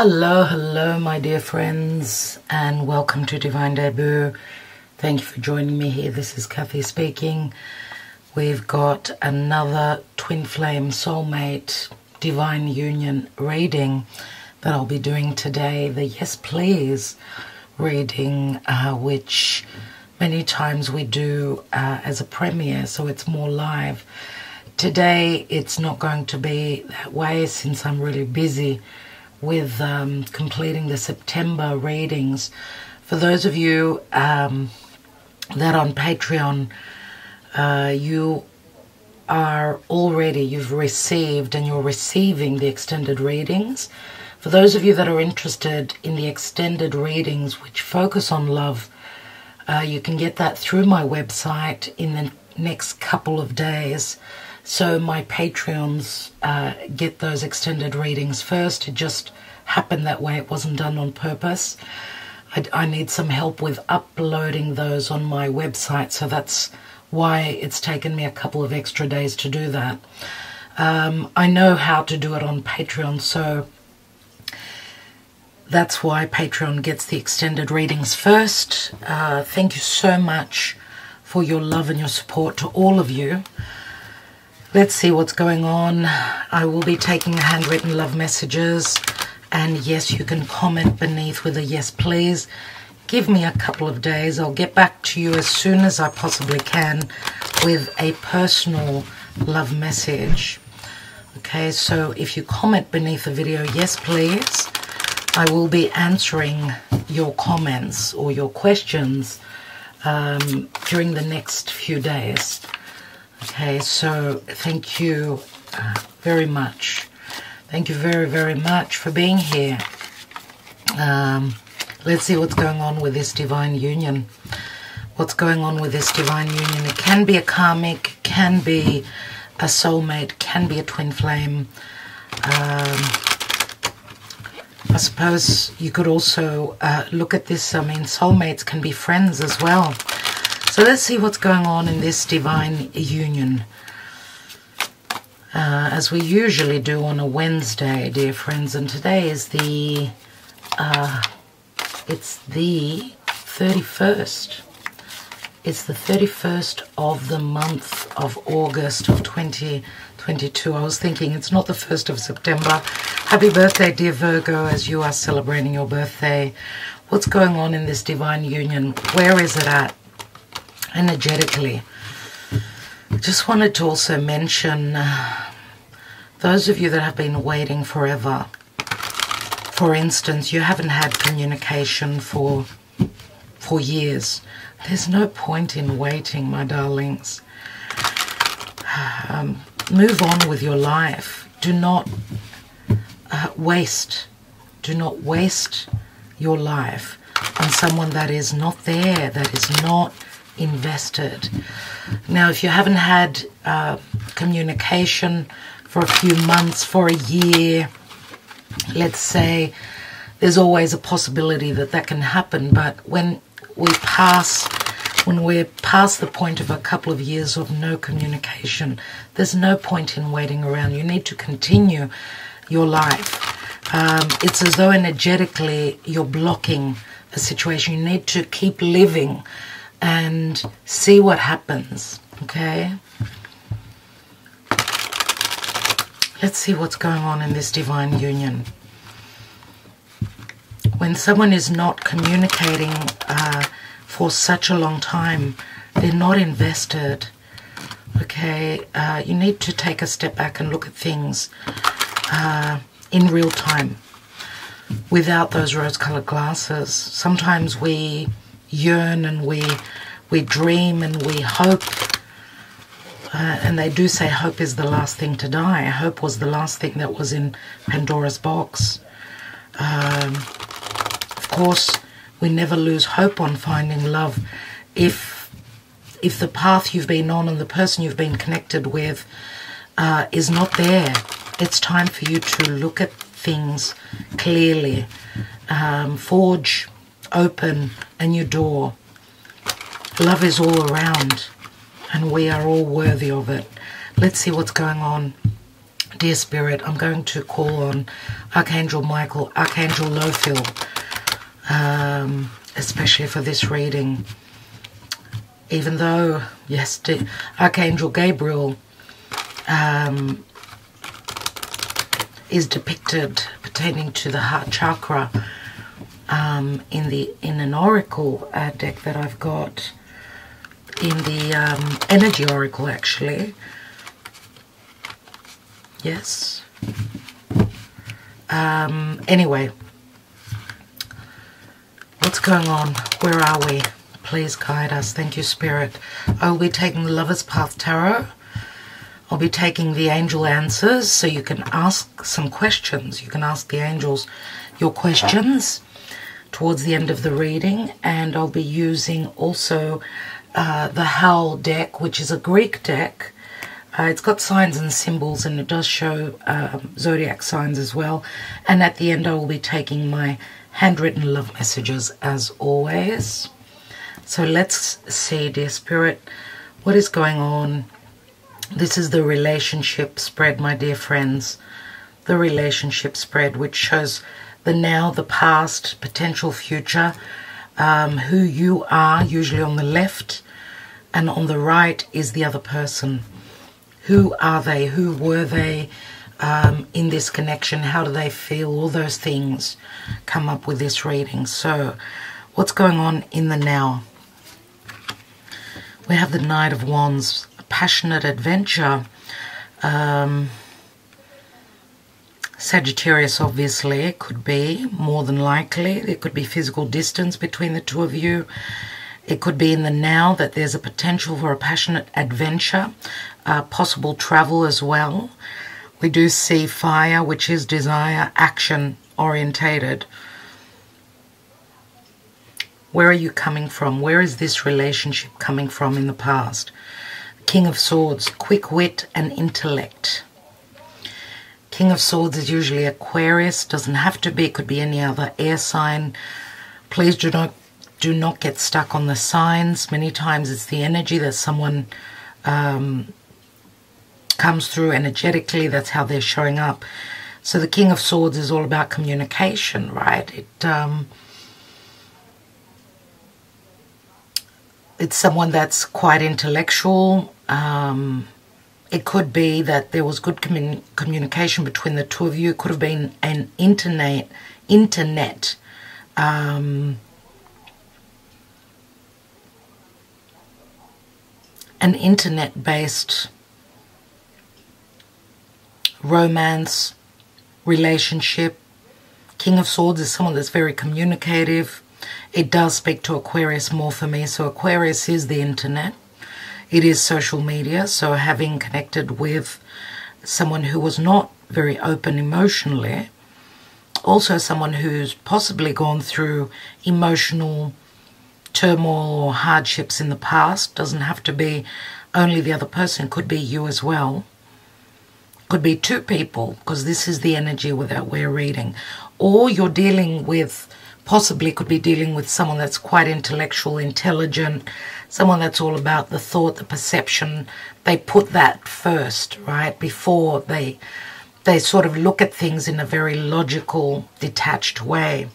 Hello, hello, my dear friends, and welcome to Divine Debut. Thank you for joining me here. This is Kathy speaking. We've got another twin flame soulmate divine union reading that I'll be doing today. The Yes Please reading, which many times we do as a premiere, so it's more live. Today it's not going to be that way since I'm really busy with completing the September readings. For those of you that on Patreon, you've received and you're receiving the extended readings. For those of you that are interested in the extended readings which focus on love, you can get that through my website in the next couple of days. So my Patreons get those extended readings first. It just happened that way. It wasn't done on purpose. I need some help with uploading those on my website, so that's why it's taken me a couple of extra days to do that. I know how to do it on Patreon, so that's why Patreon gets the extended readings first. Thank you so much for your love and your support to all of you. Let's see what's going on. I will be taking handwritten love messages. And yes, you can comment beneath with a yes, please. Give me a couple of days. I'll get back to you as soon as I possibly can with a personal love message. Okay, so if you comment beneath the video, yes, please, I will be answering your comments or your questions during the next few days. Okay, so thank you very much. Thank you very, very much for being here. Let's see what's going on with this divine union. What's going on with this divine union? It can be a karmic, can be a soulmate, can be a twin flame. I suppose you could also look at this. I mean, soulmates can be friends as well. So let's see what's going on in this divine union. As we usually do on a Wednesday, dear friends, and today is it's the 31st. It's the 31st of the month of August of 2022. I was thinking it's not the 1st of September. Happy birthday, dear Virgo, as you are celebrating your birthday. What's going on in this divine union? Where is it at energetically? I just wanted to also mention those of you that have been waiting forever. For instance, you haven't had communication for years. There's no point in waiting, my darlings. Move on with your life. Do not waste. Do not waste your life on someone that is not there, that is not invested. Now, if you haven't had communication for a few months, for a year, let's say, there's always a possibility that that can happen. But when we're past the point of a couple of years of no communication, there's no point in waiting around. You need to continue your life. It's as though energetically you're blocking a situation. You need to keep living and see what happens, okay? Let's see what's going on in this divine union. When someone is not communicating for such a long time, they're not invested, okay? You need to take a step back and look at things in real time without those rose-colored glasses. Sometimes we yearn and we dream and we hope, and they do say hope is the last thing to die. Hope was the last thing that was in Pandora's box. Of course, we never lose hope on finding love. If the path you've been on and the person you've been connected with is not there, it's time for you to look at things clearly. Forge open a new door. Love is all around, and we are all worthy of it. Let's see what's going on. Dear Spirit, I'm going to call on Archangel Michael, Archangel Lophiel, especially for this reading. Even though, yes, Archangel Gabriel is depicted pertaining to the heart chakra in an oracle deck that I've got, in the energy oracle actually. Yes. Anyway, what's going on? Where are we? Please guide us. Thank you, Spirit. I'll be taking the Lover's Path Tarot. I'll be taking the angel answers, so you can ask some questions. You can ask the angels your questions towards the end of the reading. And I'll be using also the Howl deck, which is a Greek deck. It's got signs and symbols, and it does show zodiac signs as well. And at the end, I will be taking my handwritten love messages as always. So let's see, dear Spirit, what is going on? This is the relationship spread, my dear friends. The relationship spread, which shows the now, the past, potential future, who you are, usually on the left, and on the right is the other person. Who are they? Who were they in this connection? How do they feel? All those things come up with this reading. So what's going on in the now? We have the Knight of Wands, a passionate adventure. Sagittarius, obviously, it could be, more than likely. There could be physical distance between the two of you. It could be in the now that there's a potential for a passionate adventure, possible travel as well. We do see fire, which is desire, action orientated. Where are you coming from? Where is this relationship coming from in the past? King of Swords, quick wit and intellect. King of Swords is usually Aquarius, doesn't have to be, it could be any other air sign. Please do not get stuck on the signs. Many times it's the energy that someone comes through energetically. That's how they're showing up. So the King of Swords is all about communication, right? It's someone that's quite intellectual. It could be that there was good communication between the two of you. It could have been an internet an internet-based romance, relationship. King of Swords is someone that's very communicative. It does speak to Aquarius more for me. So Aquarius is the internet. It is social media. So having connected with someone who was not very open emotionally, also someone who's possibly gone through emotional turmoil or hardships in the past. Doesn't have to be only the other person, could be you as well. Could be two people, because this is the energy that we're reading. Or you're dealing with, possibly could be dealing with someone that's quite intellectual, intelligent, someone that's all about the thought, the perception. They put that first, right, before they sort of look at things in a very logical, detached way.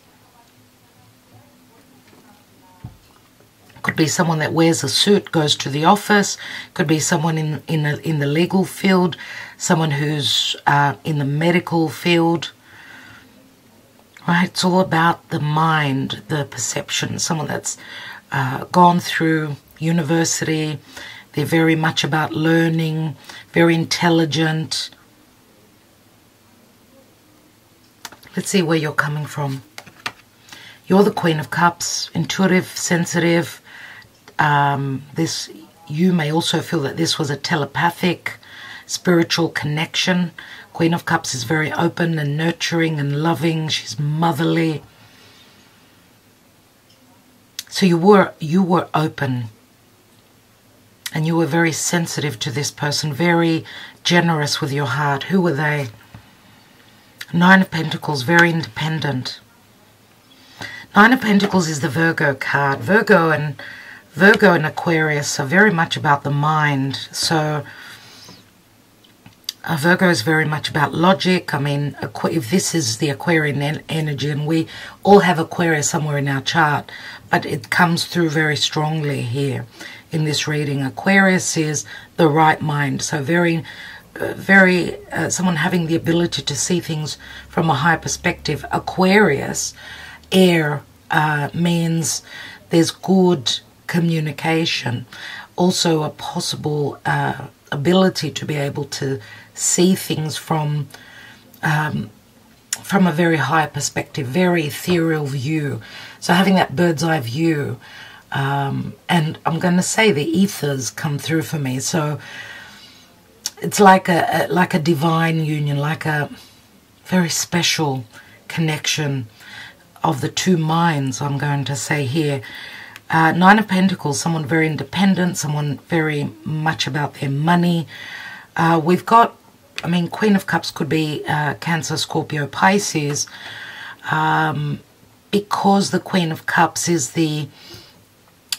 Could be someone that wears a suit, goes to the office. Could be someone in the legal field, someone who's in the medical field. Right, it's all about the mind, the perception. Someone that's gone through university. They're very much about learning, very intelligent. Let's see where you're coming from. You're the Queen of Cups, intuitive, sensitive. You may also feel that this was a telepathic, spiritual connection. Queen of Cups is very open and nurturing and loving. She's motherly. So you were open, and you were very sensitive to this person, very generous with your heart. Who were they? Nine of Pentacles, very independent. Nine of Pentacles is the Virgo card. Virgo and Aquarius are very much about the mind. So Virgo is very much about logic. I mean, if this is the Aquarian energy, and we all have Aquarius somewhere in our chart, but it comes through very strongly here in this reading. Aquarius is the right mind, so someone having the ability to see things from a high perspective. Aquarius, air, means there's good communication, also a possible ability to be able to see things from a very high perspective, very ethereal view. So having that bird's eye view, and I'm going to say the ethers come through for me. So it's like a divine union, like a very special connection of the two minds, I'm going to say here. Nine of Pentacles, someone very independent, someone very much about their money. We've got, I mean, Queen of Cups could be Cancer, Scorpio, Pisces, because the Queen of Cups is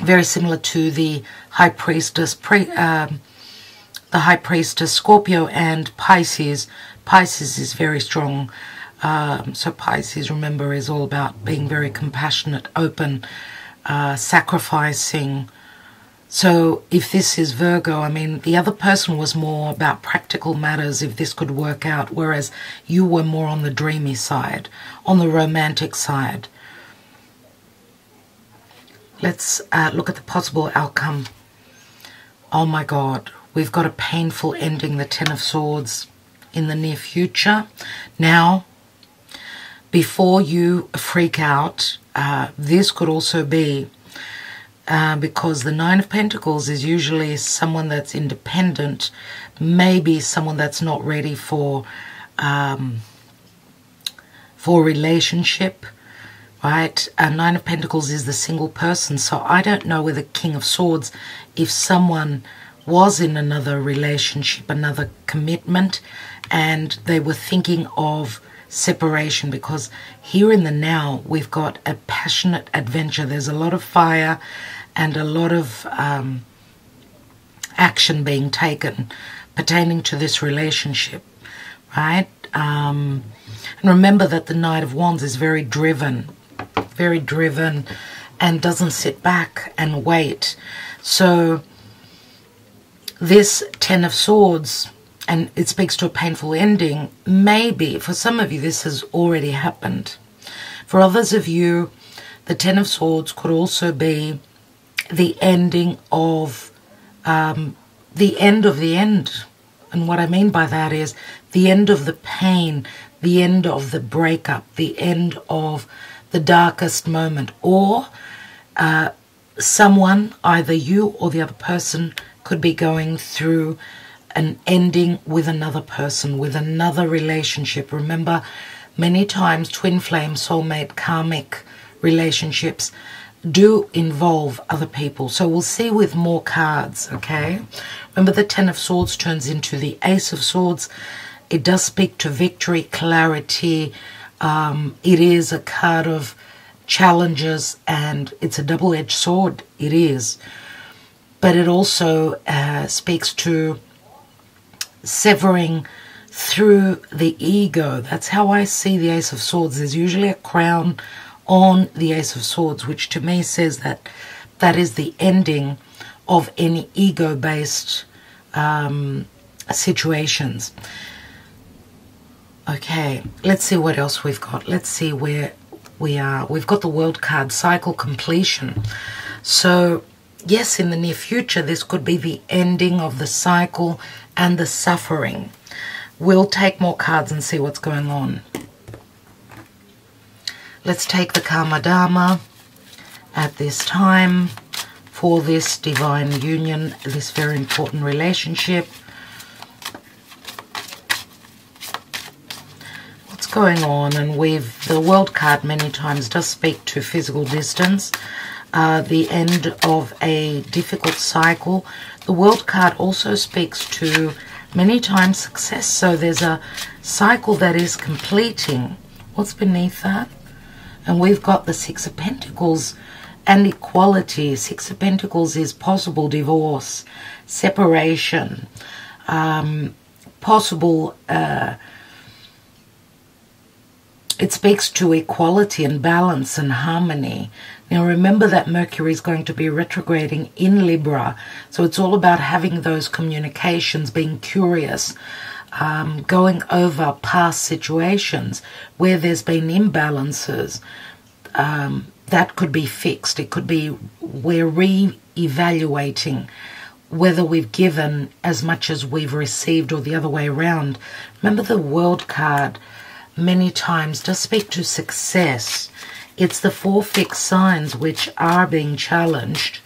very similar to the High Priestess, the High Priestess, Scorpio and Pisces. Pisces is very strong. So Pisces, remember, is all about being very compassionate, open, sacrificing. So if this is Virgo, I mean, the other person was more about practical matters, if this could work out, whereas you were more on the dreamy side, on the romantic side. Let's look at the possible outcome. Oh my God, we've got a painful ending, the Ten of Swords, in the near future. Now, before you freak out, this could also be because the Nine of Pentacles is usually someone that's independent, maybe someone that's not ready for relationship, right? Nine of Pentacles is the single person, so I don't know with the King of Swords if someone was in another relationship, another commitment, and they were thinking of separation, because here in the now we've got a passionate adventure. There's a lot of fire and a lot of action being taken pertaining to this relationship, right? And remember that the Knight of Wands is very driven and doesn't sit back and wait. So this Ten of Swords, and it speaks to a painful ending, maybe for some of you this has already happened. For others of you, the Ten of Swords could also be the ending of the end of the end. And what I mean by that is the end of the pain, the end of the breakup, the end of the darkest moment, or someone, either you or the other person, could be going through an ending with another person, with another relationship. Remember, many times twin flame, soulmate, karmic relationships do involve other people. So we'll see with more cards, okay? Remember, the Ten of Swords turns into the Ace of Swords. It does speak to victory, clarity. It is a card of challenges, and it's a double-edged sword. It is. But it also speaks to severing through the ego. That's how I see the Ace of Swords. There's usually a crown on the Ace of Swords, which to me says that that is the ending of any ego-based situations. Okay, let's see what else we've got. Let's see where we are. We've got the World card, cycle completion. So yes, in the near future, this could be the ending of the cycle and the suffering. We'll take more cards and see what's going on. Let's take the Karma Dharma at this time for this divine union, this very important relationship. What's going on? And the World card many times does speak to physical distance, the end of a difficult cycle. The World card also speaks to many times success. So there's a cycle that is completing. What's beneath that? And we've got the Six of Pentacles and equality. Six of Pentacles is possible divorce, separation, possible, it speaks to equality and balance and harmony. Now remember that Mercury is going to be retrograding in Libra, so it's all about having those communications, being curious, going over past situations where there's been imbalances. That could be fixed. It could be we're re-evaluating whether we've given as much as we've received or the other way around. Remember the World card many times does speak to success. It's the 4 fixed signs which are being challenged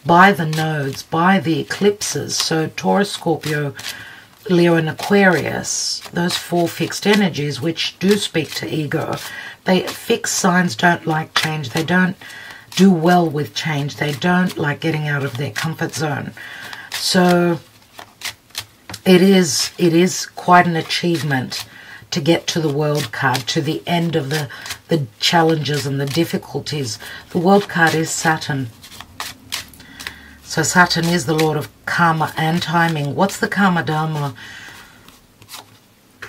by the nodes, by the eclipses. So Taurus, Scorpio, Leo and Aquarius, those 4 fixed energies which do speak to ego. Fixed signs don't like change. They don't do well with change. They don't like getting out of their comfort zone. So it is quite an achievement to get to the World card, to the end of the challenges and the difficulties. The World card is Saturn. So Saturn is the Lord of karma and timing. What's the karma dharma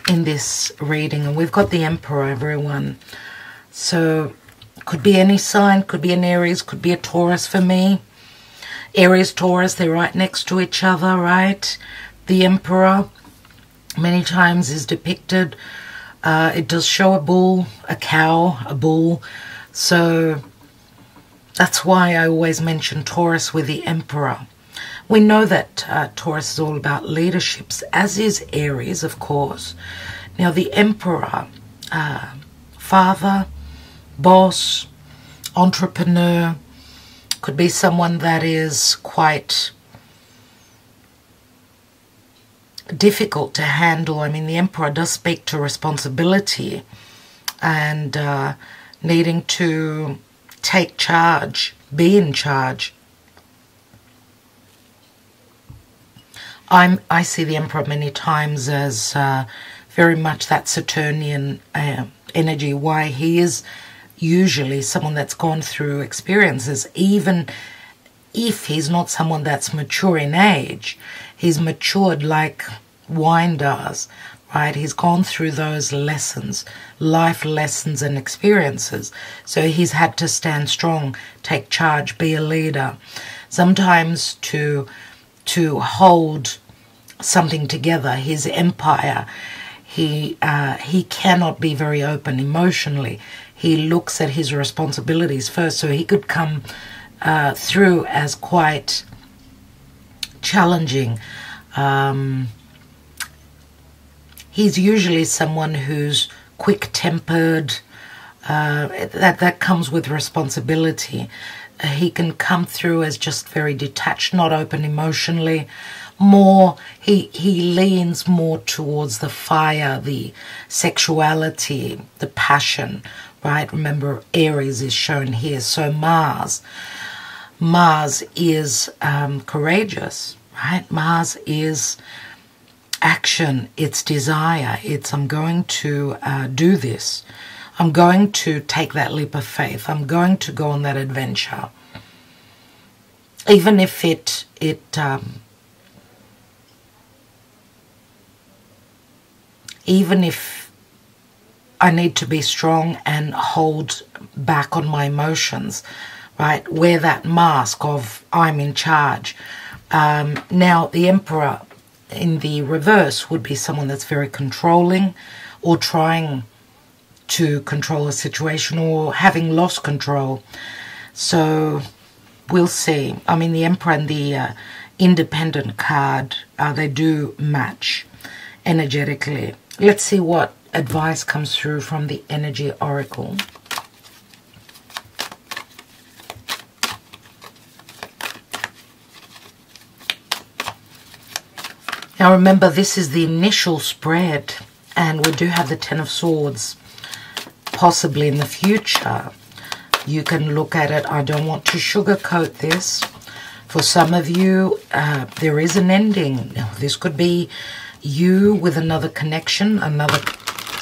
in this reading? And we've got the Emperor, everyone. So could be any sign, could be an Aries, could be a Taurus for me. Aries, Taurus, they're right next to each other, right? The Emperor many times is depicted. It does show a bull, a cow, a bull. So that's why I always mention Taurus with the Emperor. We know that Taurus is all about leaderships, as is Aries, of course. Now the Emperor, father, boss, entrepreneur, could be someone that is quite difficult to handle. I mean, the Emperor does speak to responsibility and needing to take charge, be in charge. I see the Emperor many times as very much that Saturnian energy, why he is usually someone that's gone through experiences. Even if he's not someone that's mature in age, he's matured like wine does, right? He's gone through those lessons, life lessons and experiences. So he's had to stand strong, take charge, be a leader. Sometimes to hold something together, his empire, he cannot be very open emotionally. He looks at his responsibilities first, so he could come through as quite challenging. He's usually someone who's quick-tempered. That comes with responsibility. He can come through as just very detached, not open emotionally. More, he leans more towards the fire, the sexuality, the passion, right? Remember, Aries is shown here. So Mars is courageous, right? Mars is action, it's desire, it's I'm going to do this. I'm going to take that leap of faith. I'm going to go on that adventure. Even if even if I need to be strong and hold back on my emotions, right? Wear that mask of I'm in charge. Now, the Emperor in the reverse would be someone that's very controlling or trying to control a situation or having lost control. So we'll see. I mean, the Emperor and the Independent card, they do match energetically. Let's see what advice comes through from the Energy Oracle. Now remember, this is the initial spread, and we do have the Ten of Swords. Possibly in the future, you can look at it. I don't want to sugarcoat this. For some of you, there is an ending. This could be you with another connection, another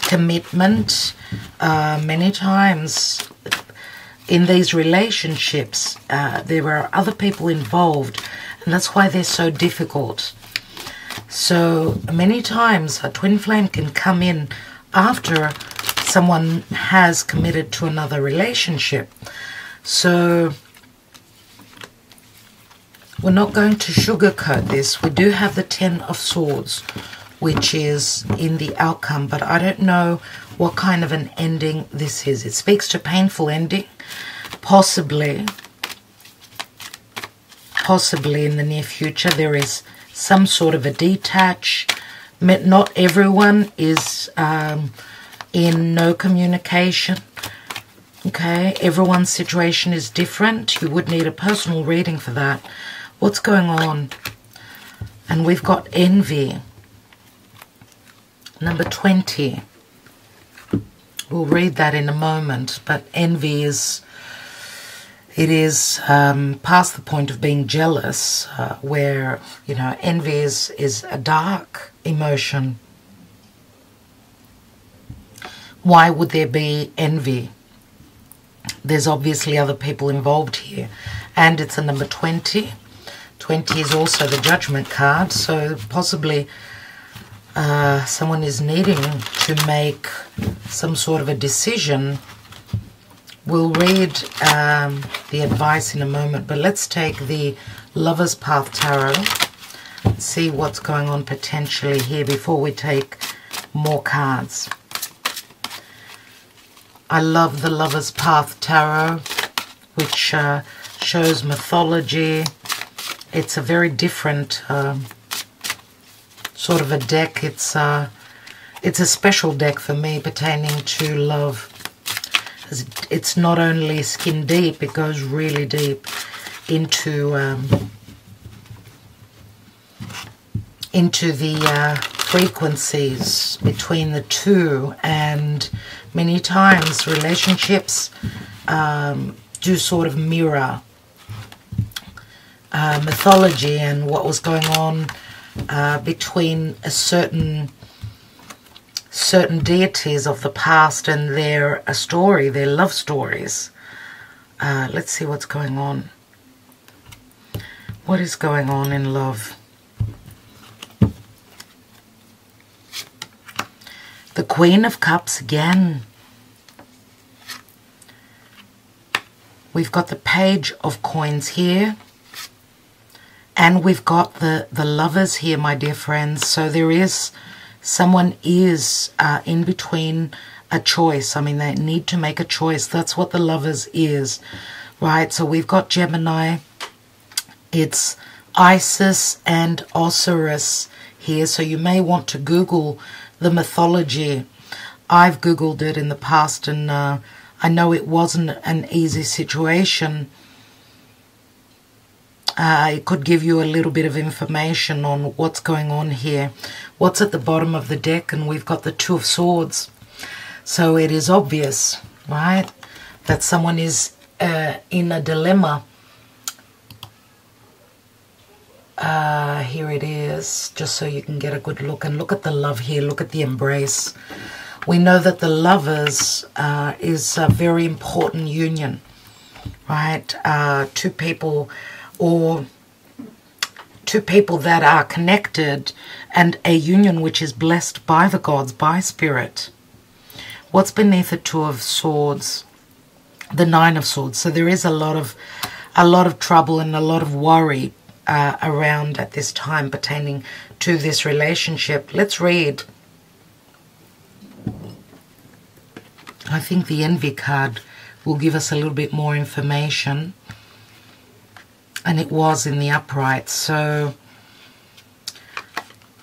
commitment. Many times in these relationships, there are other people involved, and that's why they're so difficult. So many times a twin flame can come in after someone has committed to another relationship. So we're not going to sugarcoat this. We do have the 10 of Swords, which is in the outcome, but I don't know what kind of an ending this is. It speaks to painful ending, possibly in the near future. There is some sort of a detach. Not everyone is in no communication. Okay, everyone's situation is different. You would need a personal reading for that. What's going on? And we've got envy. Number 20. We'll read that in a moment, but envy is, it is past the point of being jealous, where, you know, envy is a dark emotion. Why would there be envy? There's obviously other people involved here, and it's a number 20. 20 is also the Judgment card, so possibly someone is needing to make some sort of a decision. We'll read the advice in a moment, but let's take the Lover's Path Tarot and see what's going on potentially here before we take more cards. I love the Lover's Path Tarot, which shows mythology. It's a very different sort of a deck. It's a special deck for me pertaining to love. It's not only skin deep, it goes really deep into the frequencies between the two, and many times relationships do sort of mirror mythology and what was going on between a certain deities of the past and their story, their love stories. Let's see what's going on. What is going on in love? The Queen of Cups again. We've got the Page of Coins here. And we've got the Lovers here, my dear friends. So there is, someone is in between a choice. I mean, they need to make a choice. That's what the Lovers is, right? So we've got Gemini. It's Isis and Osiris here. So you may want to Google the mythology. I've Googled it in the past, and I know it wasn't an easy situation. It could give you a little bit of information on what's going on here. What's at the bottom of the deck? And we've got the Two of Swords. So it is obvious, right, that someone is in a dilemma. Here it is, just so you can get a good look. And look at the love here. Look at the embrace. We know that the Lovers is a very important union, right? Two people, or two people that are connected, and a union which is blessed by the gods, by spirit. What's beneath the Two of Swords? The Nine of Swords. So there is a lot of trouble and a lot of worry around at this time pertaining to this relationship. Let's read. I think the Envy card will give us a little bit more information. And it was in the upright. So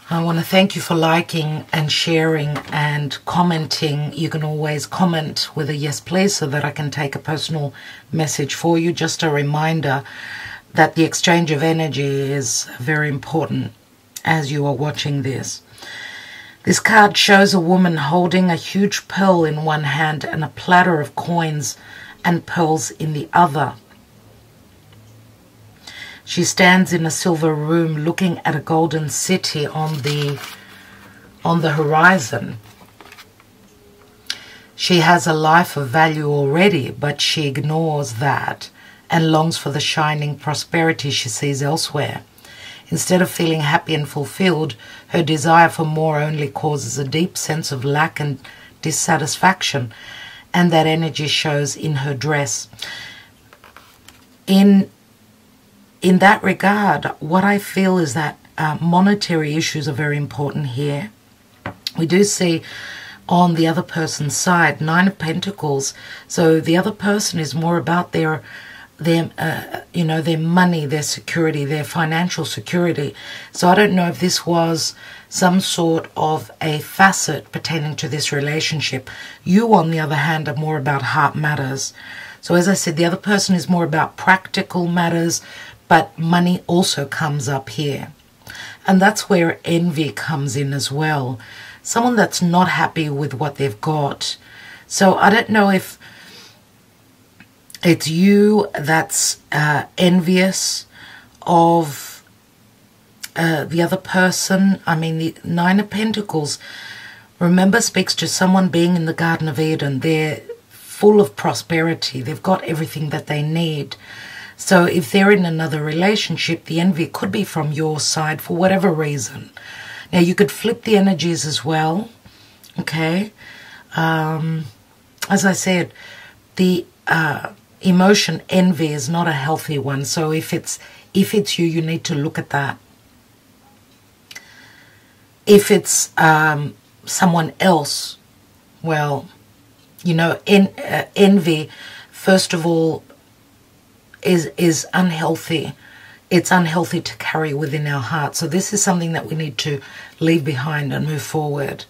I want to thank you for liking and sharing and commenting. You can always comment with a yes please, so that I can take a personal message for you. Just a reminder that the exchange of energy is very important as you are watching this. This card shows a woman holding a huge pearl in one hand and a platter of coins and pearls in the other. She stands in a silver room looking at a golden city on the horizon. She has a life of value already, but she ignores that and longs for the shining prosperity she sees elsewhere. Instead of feeling happy and fulfilled, her desire for more only causes a deep sense of lack and dissatisfaction, and that energy shows in her dress. In that regard, what I feel is that monetary issues are very important here. We do see on the other person's side 9 of Pentacles, so the other person is more about their money, their security, their financial security. So I don't know if this was some sort of a facet pertaining to this relationship. You, on the other hand, are more about heart matters. So as I said, the other person is more about practical matters, but money also comes up here. And that's where envy comes in as well. Someone that's not happy with what they've got. So I don't know if it's you that's envious of the other person. I mean, the 9 of Pentacles, remember, speaks to someone being in the Garden of Eden. They're full of prosperity. They've got everything that they need. So if they're in another relationship, the envy could be from your side for whatever reason. Now, you could flip the energies as well, okay? As I said, the emotion envy is not a healthy one. So if it's you, you need to look at that. If it's someone else, well, you know, envy, first of all, is unhealthy. It's unhealthy to carry within our heart. So this is something that we need to leave behind and move forward.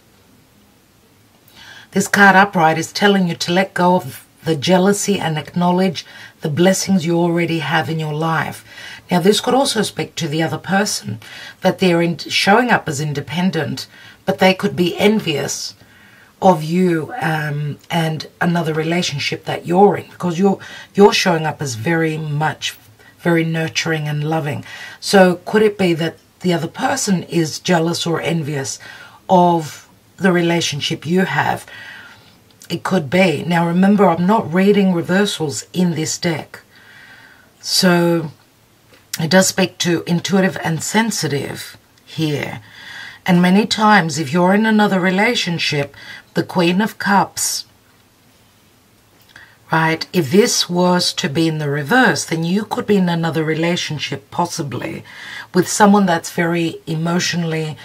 This card upright is telling you to let go of the jealousy and acknowledge the blessings you already have in your life. Now, this could also speak to the other person, that they're showing up as independent, but they could be envious of you and another relationship that you're in, because you're showing up as very nurturing and loving. So could it be that the other person is jealous or envious of the relationship you have? It could be. Now remember, I'm not reading reversals in this deck. So it does speak to intuitive and sensitive here. And many times, if you're in another relationship, the Queen of Cups, right, if this was to be in the reverse, then you could be in another relationship, possibly, with someone that's very emotionally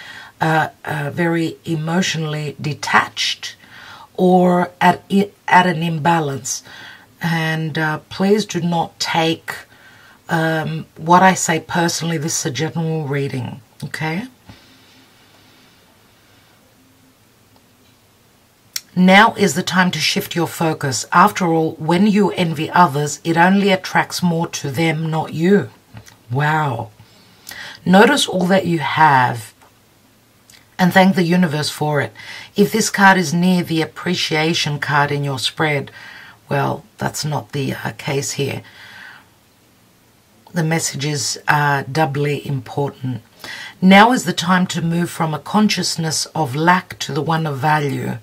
detached, or at an imbalance. And please do not take what I say personally. This is a general reading, okay? Now is the time to shift your focus. After all, when you envy others, it only attracts more to them, not you. Wow. Notice all that you have and thank the universe for it. If this card is near the appreciation card in your spread, well, that's not the case here. The messages are doubly important. Now is the time to move from a consciousness of lack to the one of value.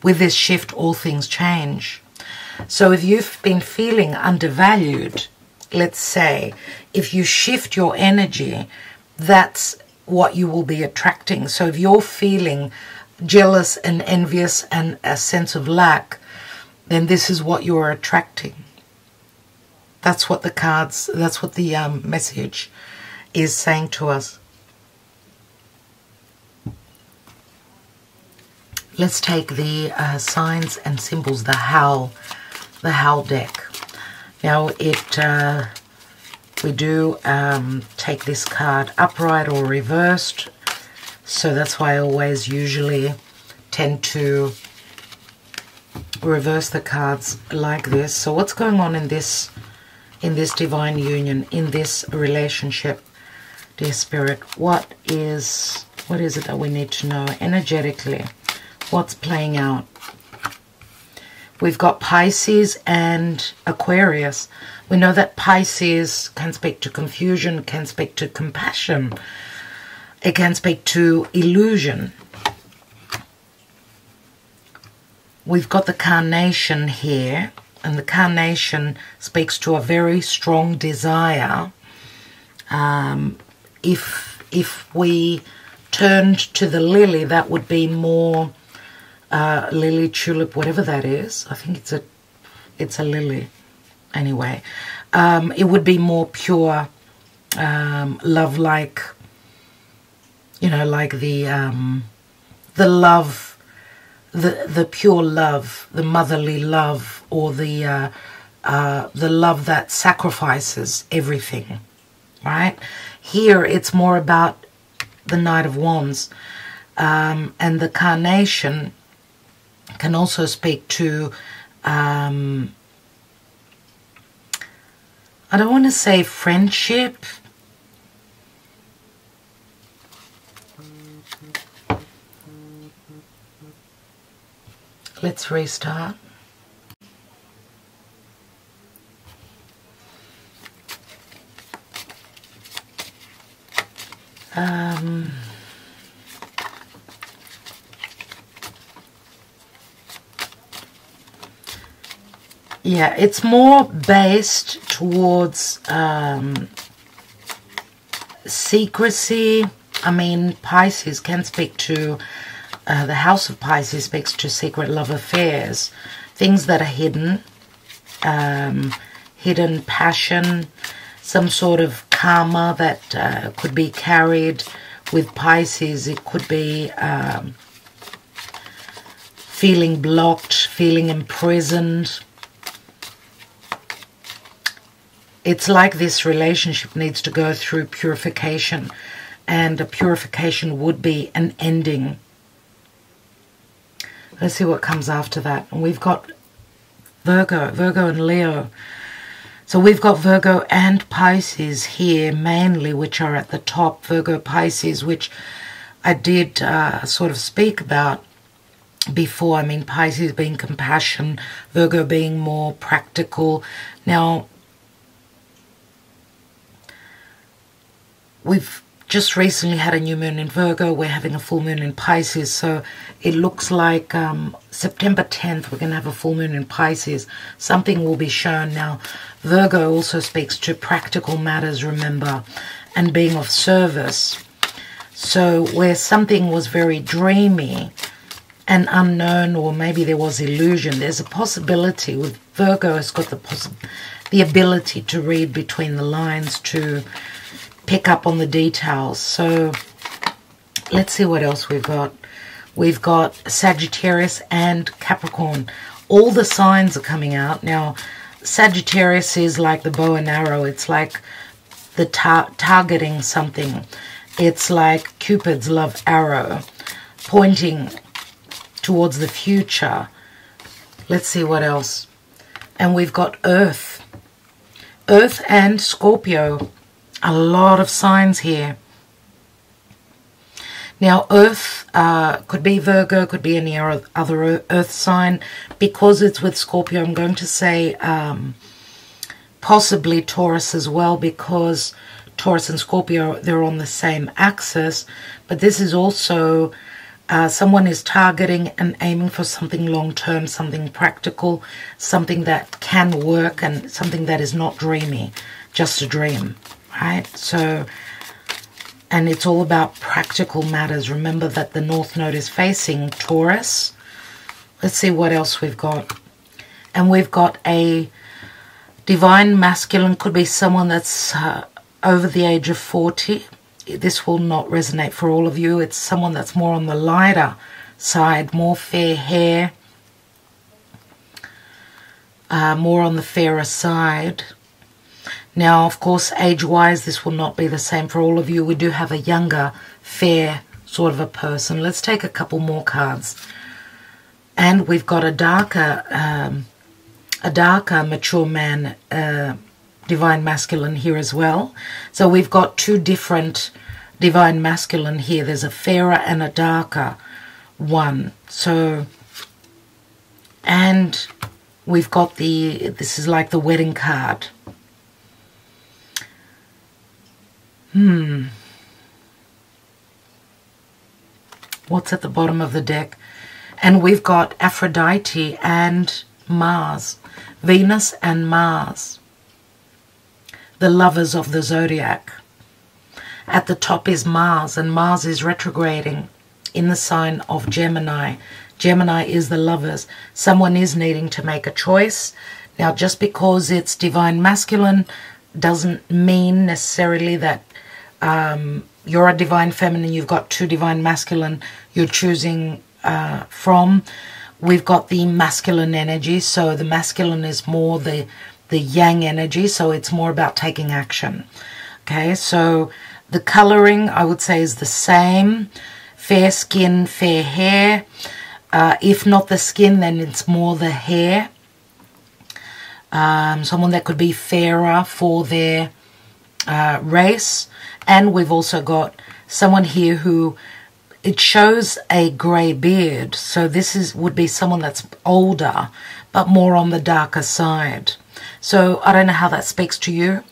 With this shift, all things change. So if you've been feeling undervalued, let's say, if you shift your energy, that's what you will be attracting. So if you're feeling jealous and envious and a sense of lack, then this is what you're attracting. That's what the cards, that's what the message is saying to us. Let's take the signs and symbols, the Howl deck. Now we do take this card upright or reversed, so that's why I always usually tend to reverse the cards like this. So what's going on in this divine union, in this relationship, dear Spirit? What is it that we need to know energetically? What's playing out? We've got Pisces and Aquarius. We know that Pisces can speak to confusion, can speak to compassion. It can speak to illusion. We've got the Carnation here, and the Carnation speaks to a very strong desire. if we turned to the lily, that would be more lily, tulip, whatever that is. I think it's a lily. Anyway, it would be more pure love, like, you know, like the love, the pure love, the motherly love, or the love that sacrifices everything, right? Here it's more about the Knight of Wands, and the carnation can also speak to, I don't want to say friendship. Let's restart. Yeah, it's more based towards secrecy. I mean, Pisces can speak to, the house of Pisces speaks to secret love affairs, things that are hidden, hidden passion, some sort of karma that could be carried with Pisces. It could be feeling blocked, feeling imprisoned. It's like this relationship needs to go through purification, and a purification would be an ending. Let's see what comes after that. And we've got Virgo and Leo. So we've got Virgo and Pisces here mainly, which are at the top. Virgo, Pisces, which I did sort of speak about before. I mean, Pisces being compassion, Virgo being more practical. Now, we've just recently had a new moon in Virgo. We're having a full moon in Pisces. So it looks like September 10th, we're going to have a full moon in Pisces. Something will be shown. Now, Virgo also speaks to practical matters, remember, and being of service. So where something was very dreamy and unknown, or maybe there was illusion, there's a possibility with Virgo. Has got the ability to read between the lines, to pick up on the details. So let's see what else we've got. We've got Sagittarius and Capricorn. All the signs are coming out. Now, Sagittarius is like the bow and arrow. It's like the targeting something. It's like Cupid's love arrow, pointing towards the future. Let's see what else. And we've got Earth. Earth and Scorpio. A lot of signs here. Now, Earth could be Virgo, could be any other Earth sign. Because it's with Scorpio, I'm going to say possibly Taurus as well, because Taurus and Scorpio, they're on the same axis. But this is also someone is targeting and aiming for something long-term, something practical, something that can work, and something that is not dreamy, just a dream. Right, so, and it's all about practical matters. Remember that the North Node is facing Taurus. Let's see what else we've got. And we've got a divine masculine. Could be someone that's over the age of 40. This will not resonate for all of you. It's someone that's more on the lighter side, more fair hair, more on the fairer side. Now, of course, age-wise, this will not be the same for all of you. We do have a younger, fair sort of a person. Let's take a couple more cards. And we've got a darker, mature man, divine masculine here as well. So we've got two different divine masculine here. There's a fairer and a darker one. So, and we've got this is like the wedding card. What's at the bottom of the deck? And we've got Aphrodite and Mars. Venus and Mars. The lovers of the zodiac. At the top is Mars, and Mars is retrograding in the sign of Gemini. Gemini is the lovers. Someone is needing to make a choice. Now, just because it's divine masculine doesn't mean necessarily that you're a divine feminine, you've got two divine masculine you're choosing from. We've got the masculine energy, so the masculine is more the yang energy, so it's more about taking action. Okay, so the coloring, I would say, is the same. Fair skin, fair hair. If not the skin, then it's more the hair. Someone that could be fairer for their race. And we've also got someone here who, it shows a grey beard. So this would be someone that's older, but more on the darker side. So I don't know how that speaks to you.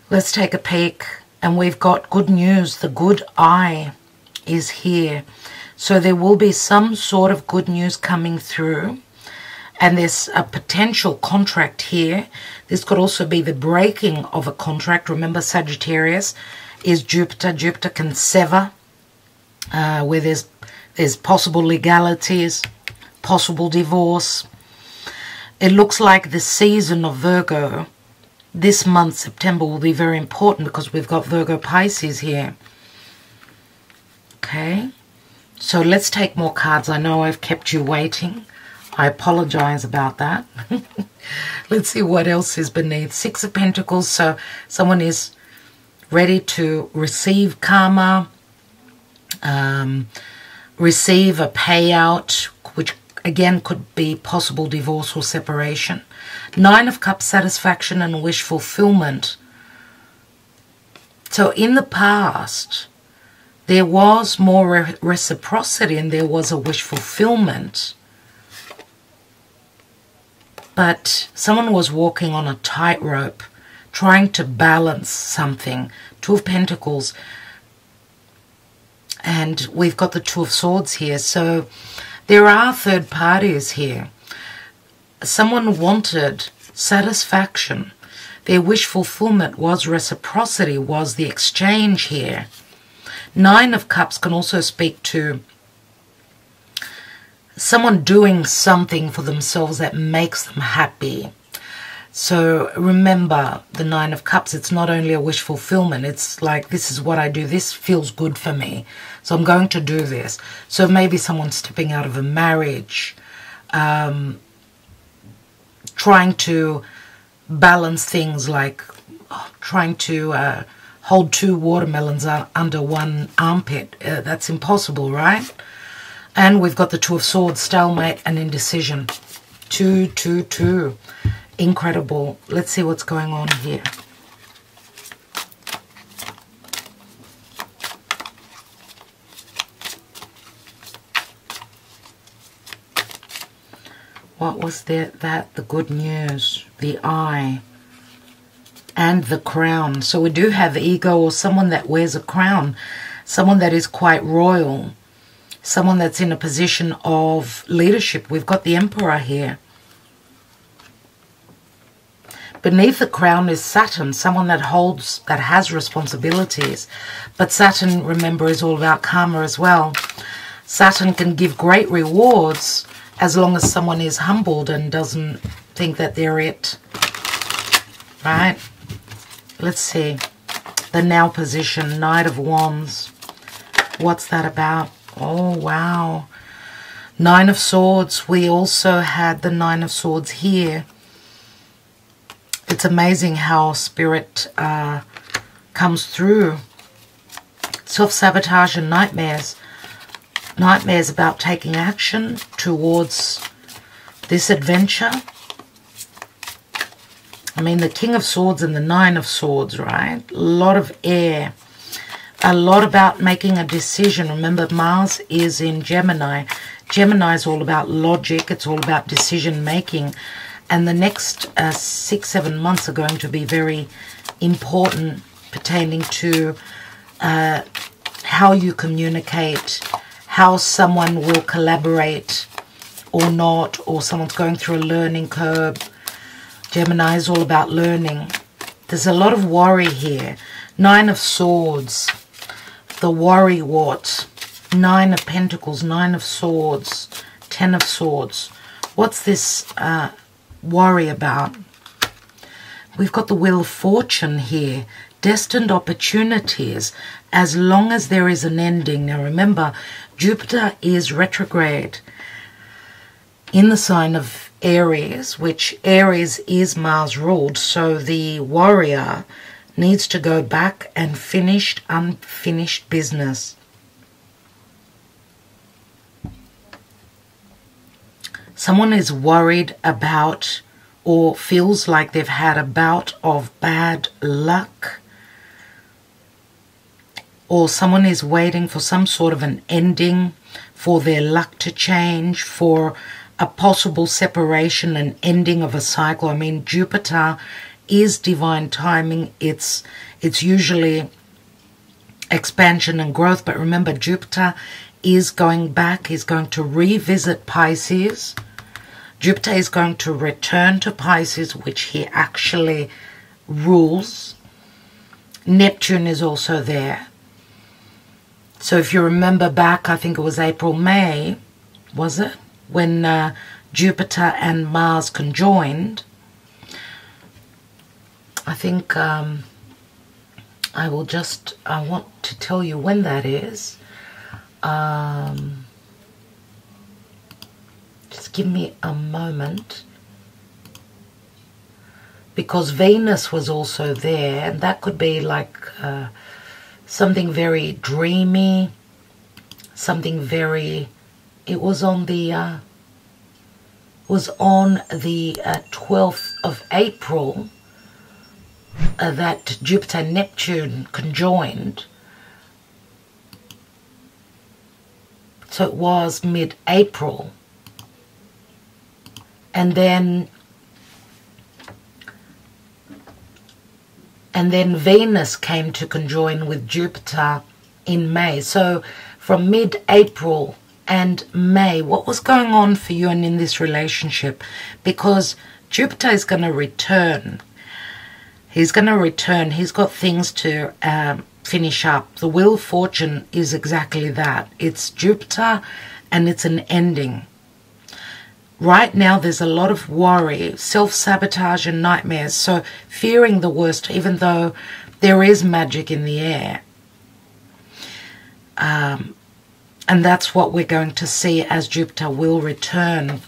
Let's take a peek. And we've got good news. The good eye is here. So there will be some sort of good news coming through. And there's a potential contract here. This could also be the breaking of a contract. Remember, Sagittarius is Jupiter. Jupiter can sever where there's possible legalities, possible divorce. It looks like the season of Virgo this month, September, will be very important because we've got Virgo Pisces here. Okay, so let's take more cards. I know I've kept you waiting. I apologize about that. Let's see what else is beneath. Six of Pentacles. So someone is ready to receive karma, receive a payout, which again could be possible divorce or separation. Nine of Cups, satisfaction and wish fulfillment. So in the past, there was more reciprocity and there was a wish fulfillment. But someone was walking on a tightrope, trying to balance something. Two of Pentacles. And we've got the Two of Swords here. So there are third parties here. Someone wanted satisfaction. Their wish fulfillment was reciprocity, was the exchange here. Nine of Cups can also speak to someone doing something for themselves that makes them happy. So remember, the Nine of Cups, it's not only a wish fulfillment. It's like, this is what I do. This feels good for me. So I'm going to do this. So maybe someone's stepping out of a marriage, trying to balance things like trying to hold two watermelons under one armpit. That's impossible, right? And we've got the Two of Swords, stalemate and indecision. 2, 2, 2. Incredible. Let's see what's going on here. What was that? The good news, the eye, and the crown. So we do have ego, or someone that wears a crown, someone that is quite royal, someone that's in a position of leadership. We've got the Emperor here. Beneath the crown is Saturn, someone that has responsibilities. But Saturn, remember, is all about karma as well. Saturn can give great rewards as long as someone is humbled and doesn't think that they're it. Right? Let's see. The now position, Knight of Wands. What's that about? Oh, wow. Nine of Swords. We also had the Nine of Swords here. It's amazing how Spirit comes through. Self-sabotage and nightmares. Nightmares about taking action towards this adventure. I mean, the King of Swords and the Nine of Swords, right? A lot of air. A lot about making a decision. Remember, Mars is in Gemini. Gemini is all about logic. It's all about decision making. And the next 6-7 months are going to be very important, pertaining to how you communicate, how someone will collaborate or not, or someone's going through a learning curve. Gemini is all about learning. There's a lot of worry here. Nine of Swords, the worrywart, Nine of Pentacles, Nine of Swords, Ten of Swords. What's this worry about? We've got the Wheel of Fortune here. Destined opportunities, as long as there is an ending. Now remember, Jupiter is retrograde in the sign of Aries, which Aries is Mars ruled. So the warrior needs to go back and finish unfinished business. Someone is worried about or feels like they've had a bout of bad luck, or someone is waiting for some sort of an ending, for their luck to change, for a possible separation, an ending of a cycle. I mean, Jupiter is divine timing. It's usually expansion and growth, but remember, Jupiter is going back, is going to revisit Pisces. Jupiter is going to return to Pisces, which he actually rules. Neptune is also there. So if you remember back, I think it was April, May, was it? When Jupiter and Mars conjoined. I think I want to tell you when that is. Just give me a moment. Because Venus was also there, and that could be like something very dreamy, something very... It was on the 12th of April that Jupiter and Neptune conjoined. So it was mid-April. And then Venus came to conjoin with Jupiter in May. So from mid-April and May, what was going on for you and in this relationship? Because Jupiter is going to return. He's going to return. He's got things to finish up. The Wheel of Fortune is exactly that. It's Jupiter and it's an ending. Right now, there's a lot of worry, self-sabotage and nightmares. So fearing the worst, even though there is magic in the air. And that's what we're going to see as Jupiter will return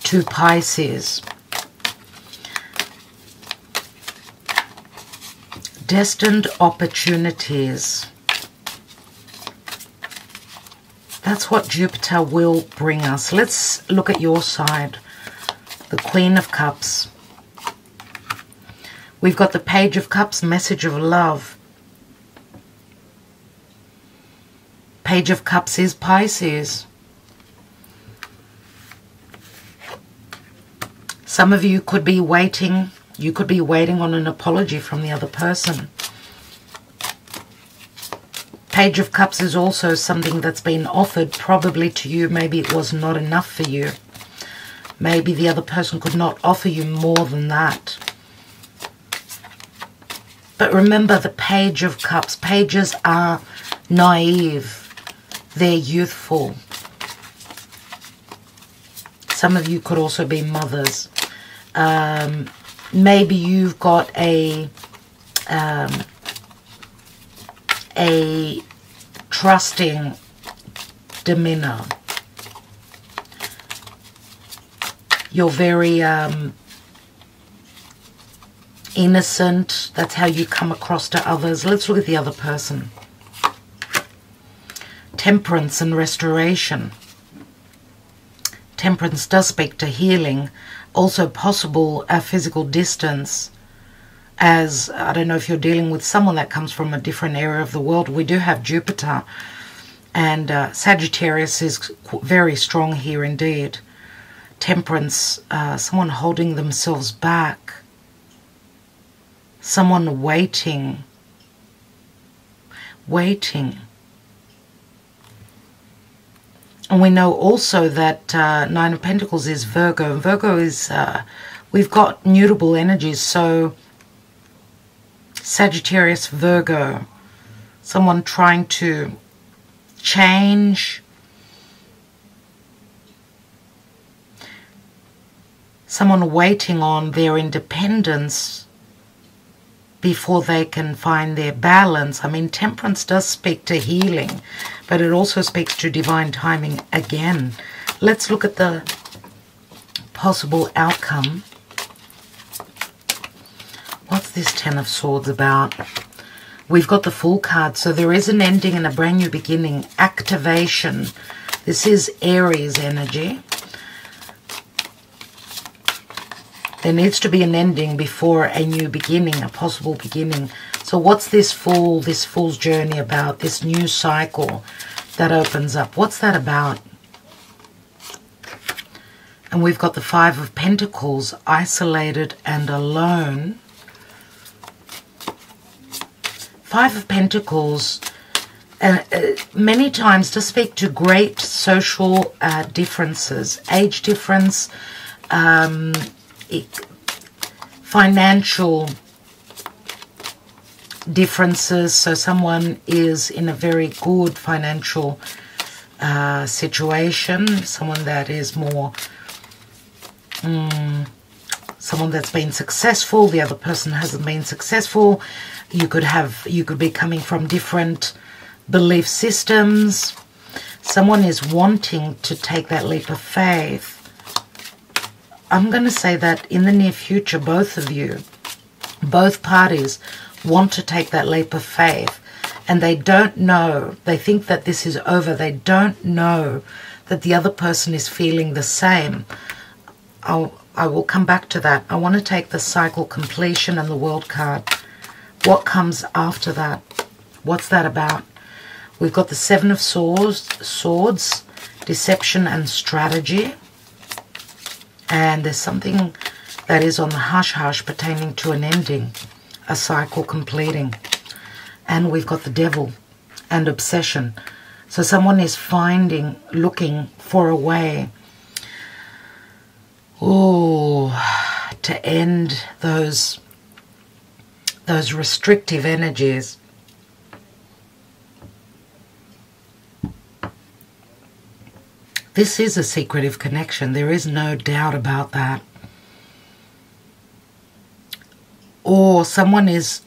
to Pisces. Destined opportunities. That's what Jupiter will bring us. Let's look at your side. The Queen of Cups. We've got the Page of Cups, message of love. Page of Cups is Pisces. Some of you could be waiting. You could be waiting on an apology from the other person. Page of Cups is also something that's been offered probably to you. Maybe it was not enough for you. Maybe the other person could not offer you more than that. But remember, the Page of Cups. Pages are naive. They're youthful. Some of you could also be mothers. Maybe you've got a trusting demeanor. You're very innocent. That's how you come across to others. Let's look at the other person. Temperance and restoration. Temperance does speak to healing. Also possible physical distance. As, I don't know if you're dealing with someone that comes from a different area of the world. We do have Jupiter. And Sagittarius is very strong here indeed. Temperance, someone holding themselves back. Someone waiting. Waiting. And we know also that Nine of Pentacles is Virgo. And Virgo is, we've got mutable energies. So Sagittarius, Virgo. Someone trying to change. Someone waiting on their independence before they can find their balance. I mean, Temperance does speak to healing, but it also speaks to divine timing again. Let's look at the possible outcome. What's this Ten of Swords about? We've got the Fool card, so there is an ending and a brand new beginning. Activation. This is Aries energy. There needs to be an ending before a new beginning, a possible beginning. So what's this Fool's journey about, this new cycle that opens up? What's that about? And we've got the Five of Pentacles, isolated and alone. Five of Pentacles many times does speak to great social differences, age difference, financial differences. So someone is in a very good financial situation, someone that is more someone that's been successful, the other person hasn't been successful. You could be coming from different belief systems. Someone is wanting to take that leap of faith. I'm going to say that in the near future, both of you, both parties want to take that leap of faith, and they don't know, they think that this is over. They don't know that the other person is feeling the same. I will come back to that. I want to take the cycle completion and the World card. What comes after that? What's that about? We've got the Seven of Swords, deception and strategy. And there's something that is on the hush-hush pertaining to an ending, a cycle completing. And we've got the Devil and obsession. So someone is looking for a way to end those restrictive energies. This is a secretive connection. There is no doubt about that. Or someone is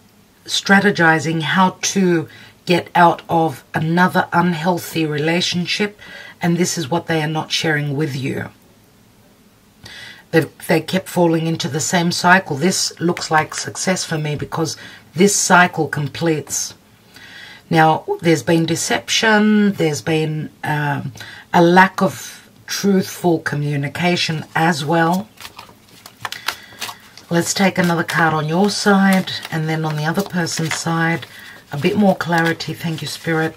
strategizing how to get out of another unhealthy relationship, and this is what they are not sharing with you. They kept falling into the same cycle. This looks like success for me because this cycle completes. Now, there's been deception, there's been a lack of truthful communication as well. Let's take another card on your side, and then on the other person's side, a bit more clarity. Thank you, Spirit.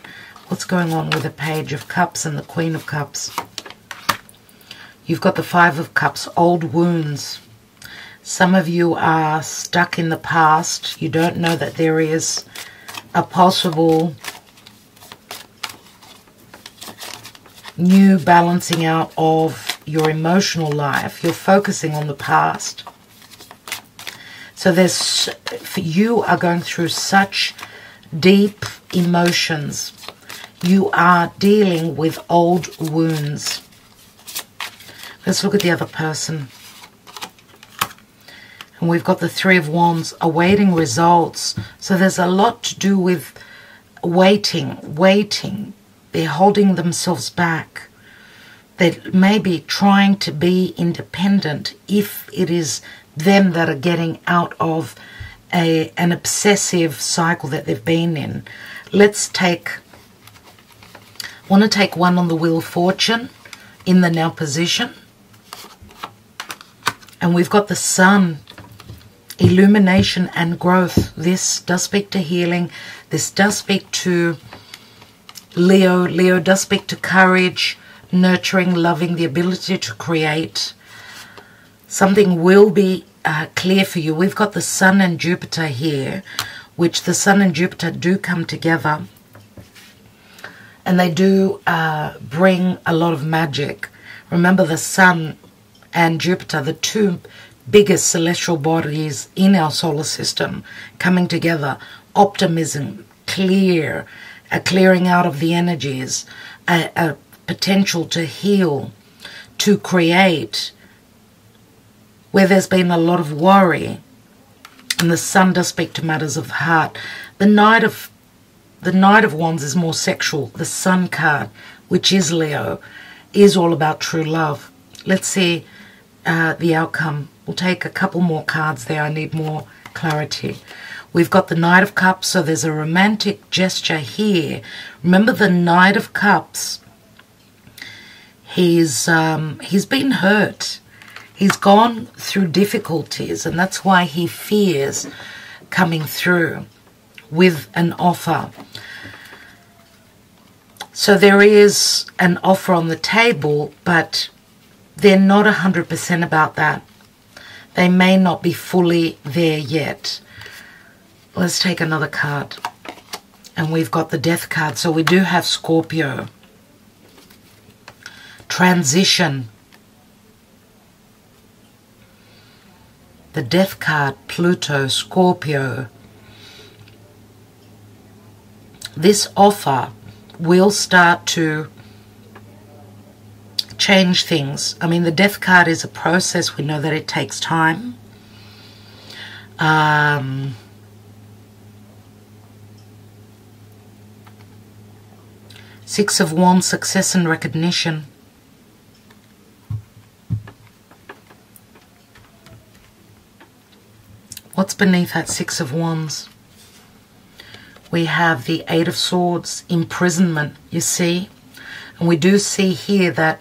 What's going on with the Page of Cups and the Queen of Cups? You've got the Five of Cups, old wounds. Some of you are stuck in the past. You don't know that there is a possible new balancing out of your emotional life. You're focusing on the past. So you are going through such deep emotions. You are dealing with old wounds. Let's look at the other person. And we've got the Three of Wands, awaiting results. So there's a lot to do with waiting. They're holding themselves back. They may be trying to be independent if it is them that are getting out of an obsessive cycle that they've been in. I want to take one on the Wheel of Fortune in the now position. And we've got the Sun, illumination and growth. This does speak to healing. This does speak to Leo. Leo does speak to courage, nurturing, loving, the ability to create. Something will be clear for you. We've got the Sun and Jupiter here, which the Sun and Jupiter do come together. And they do bring a lot of magic. Remember, the Sun and Jupiter, the two biggest celestial bodies in our solar system coming together. Optimism, clear, a clearing out of the energies, a potential to heal, to create, where there's been a lot of worry. And the Sun does speak to matters of the heart. The Knight of Wands is more sexual. The Sun card, which is Leo, is all about true love. Let's see the outcome. We'll take a couple more cards there. I need more clarity. We've got the Knight of Cups, so there's a romantic gesture here. Remember, the Knight of Cups, he's been hurt. He's gone through difficulties, and that's why he fears coming through with an offer. So there is an offer on the table, but they're not 100% about that. They may not be fully there yet. Let's take another card. And we've got the Death card. So we do have Scorpio. Transition. The Death card, Pluto, Scorpio. This offer will start to change things. I mean, the Death card is a process. We know that it takes time. Six of Wands, success and recognition. What's beneath that Six of Wands? We have the Eight of Swords, imprisonment, you see. And we do see here that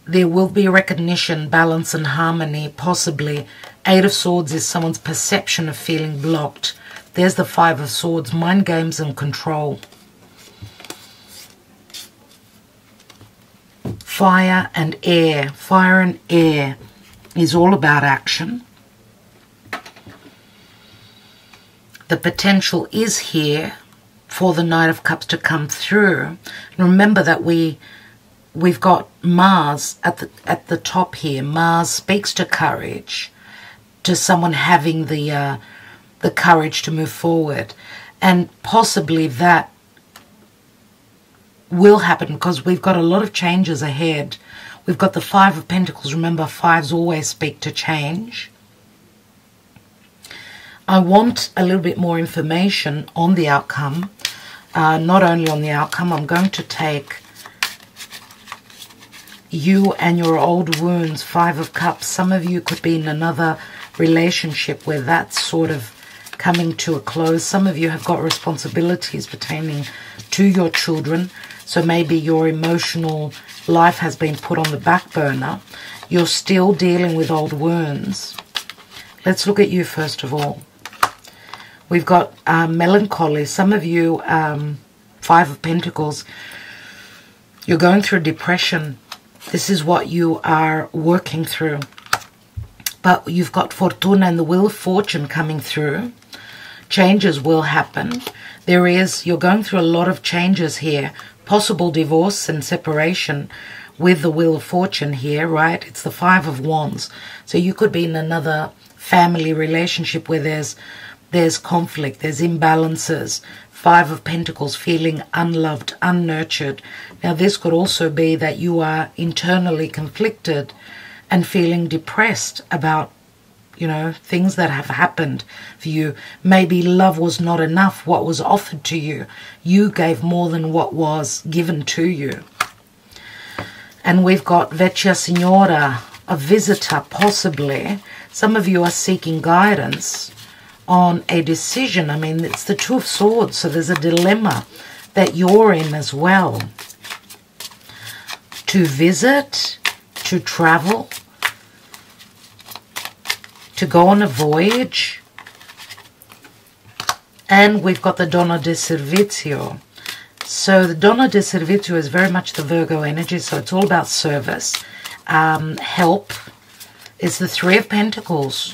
there will be recognition, balance and harmony, possibly. Eight of Swords is someone's perception of feeling blocked. There's the Five of Swords, mind games and control. Fire and air. Fire and air is all about action. The potential is here for the Knight of Cups to come through. And remember that we've got Mars at the top here. Mars speaks to courage, to someone having the courage to move forward, and possibly that will happen because we've got a lot of changes ahead. We've got the Five of Pentacles. Remember, fives always speak to change. I want a little bit more information on the outcome. Not only on the outcome, I'm going to take you and your old wounds, Five of Cups. Some of you could be in another relationship where that's sort of coming to a close. Some of you have got responsibilities pertaining to your children. So maybe your emotional life has been put on the back burner. You're still dealing with old wounds. Let's look at you first of all. We've got melancholy. Some of you, Five of Pentacles, you're going through depression. This is what you are working through. But you've got Fortuna and the Wheel of Fortune coming through. Changes will happen. You're going through a lot of changes here. Possible divorce and separation with the Wheel of Fortune here, right? It's the Five of Wands. So you could be in another family relationship where there's conflict, there's imbalances. Five of Pentacles, feeling unloved, unnurtured. Now this could also be that you are internally conflicted and feeling depressed about, you know, things that have happened for you. Maybe love was not enough, what was offered to you. You gave more than what was given to you. And we've got Vecchia Signora, a visitor possibly. Some of you are seeking guidance on a decision. I mean, it's the Two of Swords, so there's a dilemma that you're in as well. To visit, to travel, to go on a voyage. And we've got the Donna de Servizio. So the Donna de Servizio is very much the Virgo energy, so it's all about service. Help. It's the Three of Pentacles,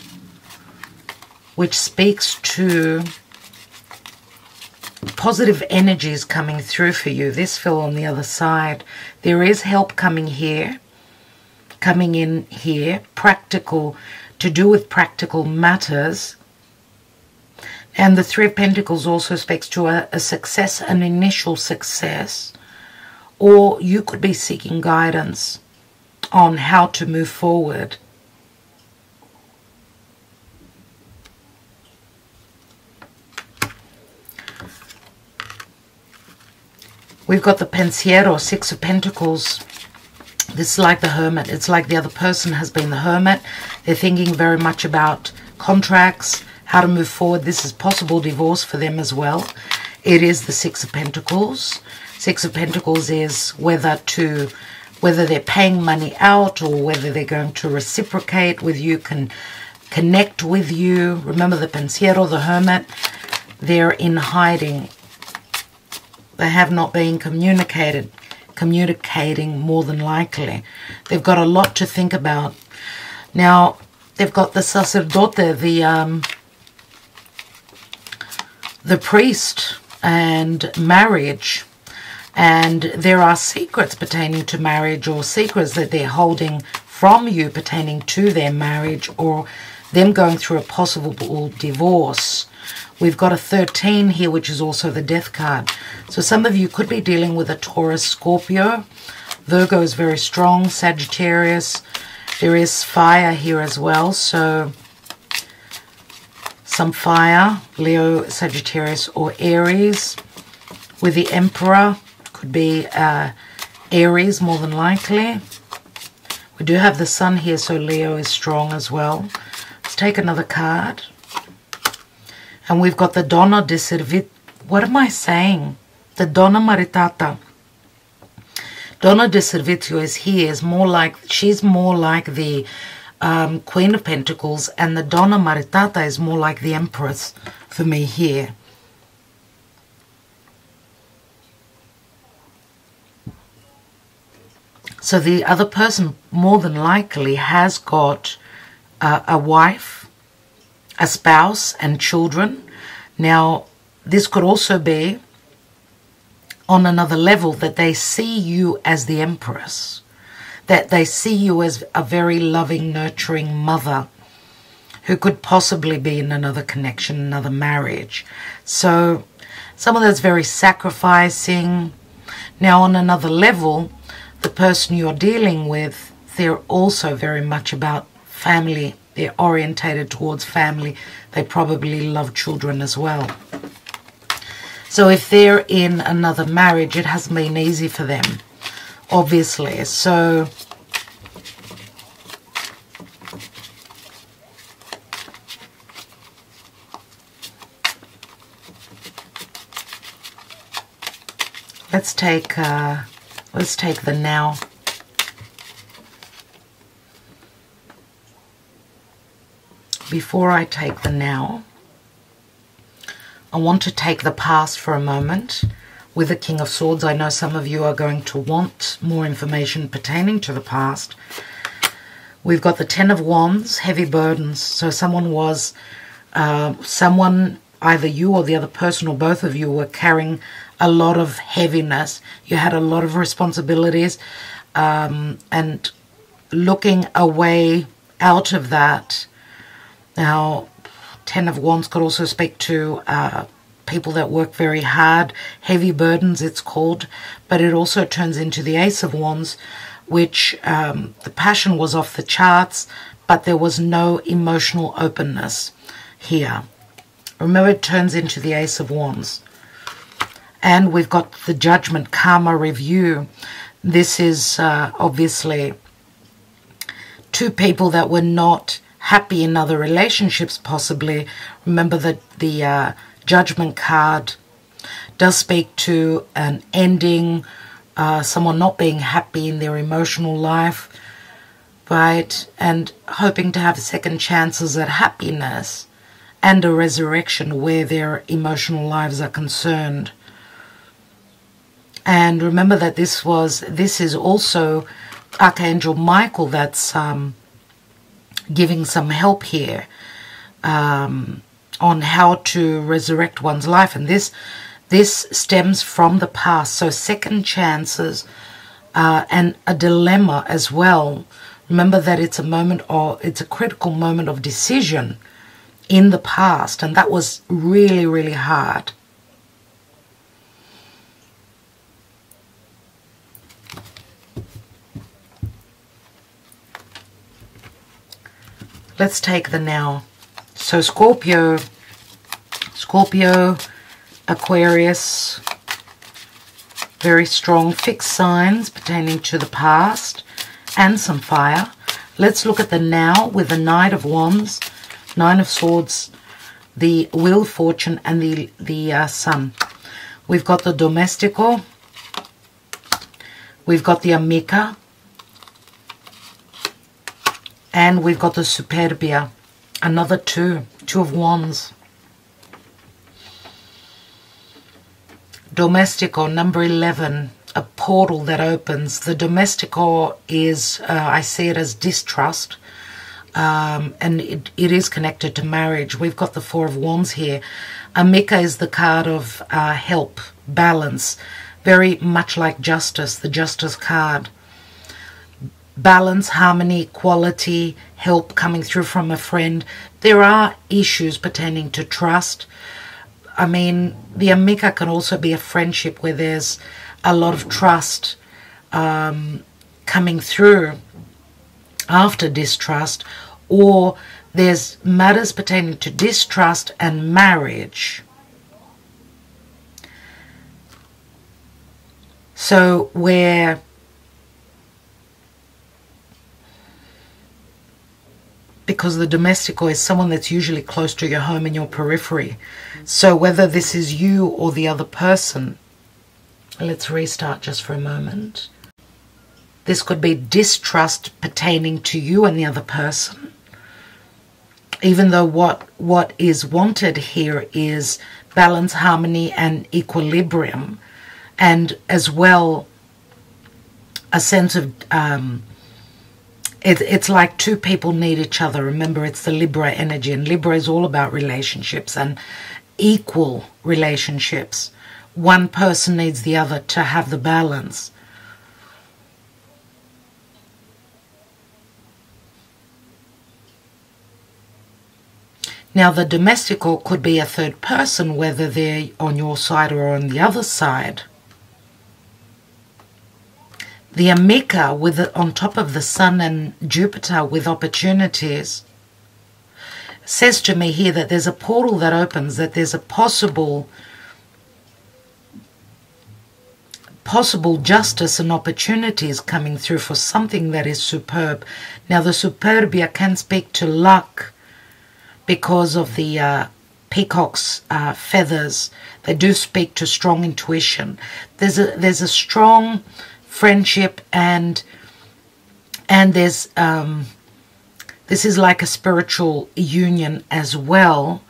which speaks to positive energies coming through for you. This fell on the other side. There is help coming here. coming in here, practical, to do with practical matters. And the Three of Pentacles also speaks to a success, an initial success, or you could be seeking guidance on how to move forward. We've got the Pensiero, Six of Pentacles. This is like the Hermit. It's like the other person has been the Hermit. They're thinking very much about contracts, how to move forward. This is possible divorce for them as well. It is the Six of Pentacles. Six of Pentacles is whether they're paying money out or whether they're going to reciprocate with you, can connect with you. Remember the Pensiero, the Hermit, they're in hiding. They have not been communicating more than likely. They've got a lot to think about. Now, they've got the Sacerdote, the priest, and marriage. And there are secrets pertaining to marriage, or secrets that they're holding from you pertaining to their marriage, or them going through a possible divorce. We've got a 13 here, which is also the Death card. So some of you could be dealing with a Taurus, Scorpio. Virgo is very strong. Sagittarius. There is fire here as well. So some fire. Leo, Sagittarius, or Aries. With the Emperor. Could be Aries, more than likely. We do have the Sun here, so Leo is strong as well. Let's take another card. And we've got the Donna di Servizio. What am I saying? The Donna Maritata. Donna di Servizio is here. She's more like the Queen of Pentacles. And the Donna Maritata is more like the Empress for me here. So the other person more than likely has got a wife, a spouse, and children. Now, this could also be on another level that they see you as the Empress, that they see you as a very loving, nurturing mother who could possibly be in another connection, another marriage. So some of that's very sacrificing. Now, on another level, the person you're dealing with, they're also very much about family. They're orientated towards family. They probably love children as well. So if they're in another marriage, it hasn't been easy for them, obviously. So let's take the now. Before I take the now, I want to take the past for a moment. With the King of Swords, I know some of you are going to want more information pertaining to the past. We've got the Ten of Wands, heavy burdens. So someone, either you or the other person or both of you, were carrying a lot of heaviness. You had a lot of responsibilities, and looking a way out of that. Now, Ten of Wands could also speak to people that work very hard, heavy burdens it's called, but it also turns into the Ace of Wands, which the passion was off the charts, but there was no emotional openness here. Remember, it turns into the Ace of Wands. And we've got the Judgment, Karma Review. This is obviously two people that were not happy in other relationships, possibly. Remember that the Judgment card does speak to an ending, someone not being happy in their emotional life, right? And hoping to have second chances at happiness and a resurrection where their emotional lives are concerned. And remember that this is also Archangel Michael that's giving some help here on how to resurrect one's life. And this stems from the past. So second chances and a dilemma as well Remember that it's a critical moment of decision in the past, and that was really, really hard. Let's take the now. So Scorpio, Aquarius, very strong fixed signs pertaining to the past and some fire. Let's look at the now with the Knight of Wands, Nine of Swords, the Wheel of Fortune, and the Sun. We've got the Domestico, we've got the Amica, and we've got the Superbia, another Two of Wands. Domestico, number 11, a portal that opens. The Domestico is, I see it as distrust, and it is connected to marriage. We've got the Four of Wands here. Amica is the card of help, balance, very much like Justice, the Justice card. Balance, harmony, quality, help coming through from a friend. There are issues pertaining to trust. I mean, the Amica can also be a friendship where there's a lot of trust coming through after distrust, or there's matters pertaining to distrust and marriage. So where because the Domestico is someone that's usually close to your home in your periphery. So whether this is you or the other person, let's restart just for a moment. This could be distrust pertaining to you and the other person. Even though what is wanted here is balance, harmony, and equilibrium, and as well a sense of it's like two people need each other. Remember, it's the Libra energy, and Libra is all about relationships and equal relationships. One person needs the other to have the balance. Now, the Domestico could be a third person, whether they're on your side or on the other side. The Amica on top of the Sun and Jupiter with opportunities says to me here that there's a portal that opens, that there's a possible justice and opportunities coming through for something that is superb. Now, the Superbia can speak to luck because of the peacock's feathers. They do speak to strong intuition. There's a strong friendship, and there's this is like a spiritual union as well.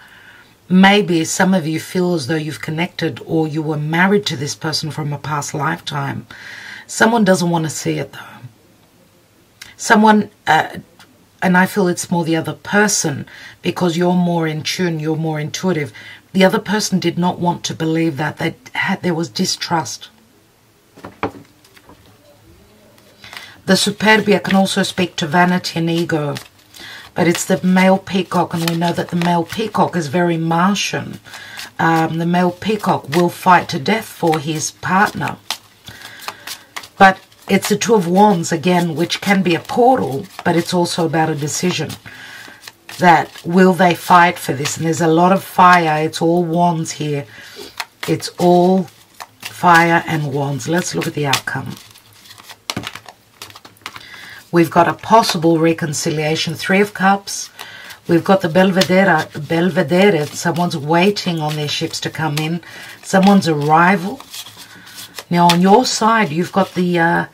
Maybe some of you feel as though you've connected or you were married to this person from a past lifetime. Someone doesn't want to see it though. Someone, and I feel it's more the other person, because you're more in tune, you're more intuitive. The other person did not want to believe that. There was distrust. The Superbia can also speak to vanity and ego, but it's the male peacock, and we know that the male peacock is very Martian. The male peacock will fight to death for his partner. But it's the Two of Wands, again, which can be a portal, but it's also about a decision. That will they fight for this? And there's a lot of fire. It's all wands here. It's all fire and wands. Let's look at the outcome. We've got a possible reconciliation, Three of Cups. We've got the Belvedere. Someone's waiting on their ships to come in. Someone's arrival. Now, on your side, you've got the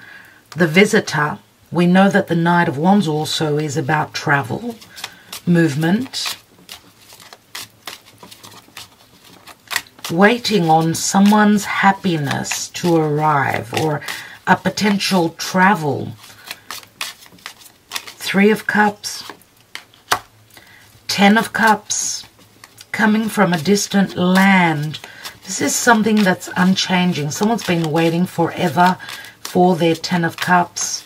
Visitor. We know that the Knight of Wands also is about travel, movement. Waiting on someone's happiness to arrive, or a potential travel. Three of Cups, Ten of Cups, coming from a distant land. This is something that's unchanging. Someone's been waiting forever for their Ten of Cups,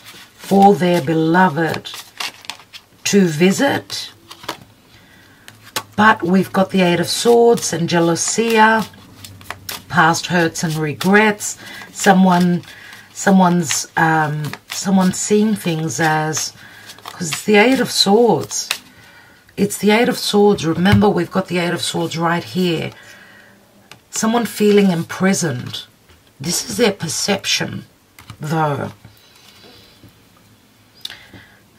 for their beloved to visit. But we've got the Eight of Swords and jealousy, past hurts and regrets. Someone's seeing things as, because it's the Eight of Swords. It's the Eight of Swords. Remember, we've got the Eight of Swords right here. Someone feeling imprisoned. This is their perception, though.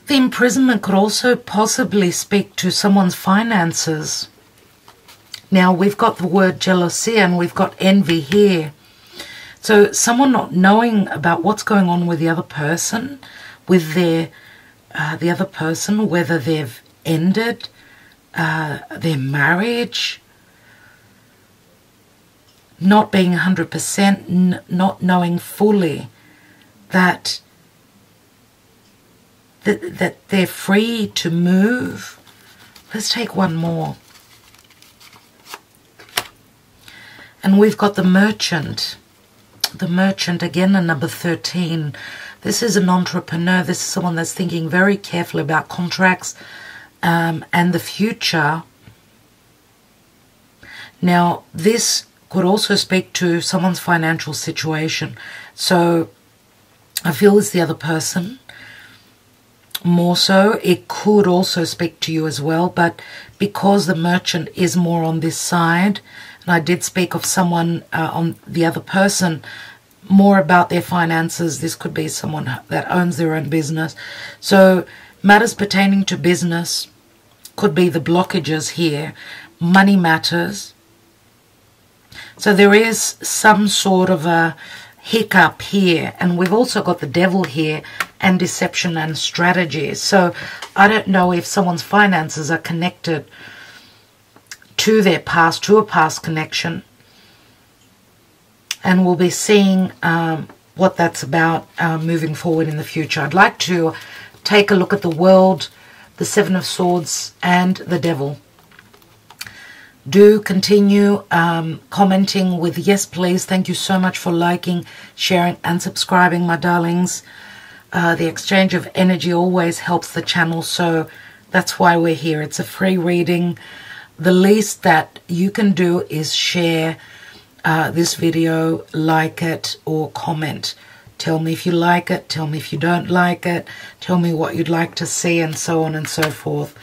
The imprisonment could also possibly speak to someone's finances. Now, we've got the word jealousy and we've got envy here. So, someone not knowing about what's going on with the other person, with the other person, whether they've ended their marriage, not being 100%, not knowing fully that they're free to move. Let's take one more. And we've got the merchant. The merchant, again, a number 13. This is an entrepreneur. This is someone that's thinking very carefully about contracts and the future. Now, this could also speak to someone's financial situation. So, I feel it's the other person. More so, it could also speak to you as well. But because the merchant is more on this side, and I did speak of someone on the other person, more about their finances. This could be someone that owns their own business. So, matters pertaining to business could be the blockages here. Money matters. So there is some sort of a hiccup here. And we've also got the devil here and deception and strategy. So I don't know if someone's finances are connected to their past, to a past connection. And we'll be seeing what that's about moving forward in the future. I'd like to take a look at the world, the Seven of Swords, and the Devil. Do continue commenting with yes, please. Thank you so much for liking, sharing, and subscribing, my darlings. The exchange of energy always helps the channel, so that's why we're here. It's a free reading. The least that you can do is share this video, like it, or comment. Tell me if you like it, tell me if you don't like it, tell me what you'd like to see, and so on and so forth.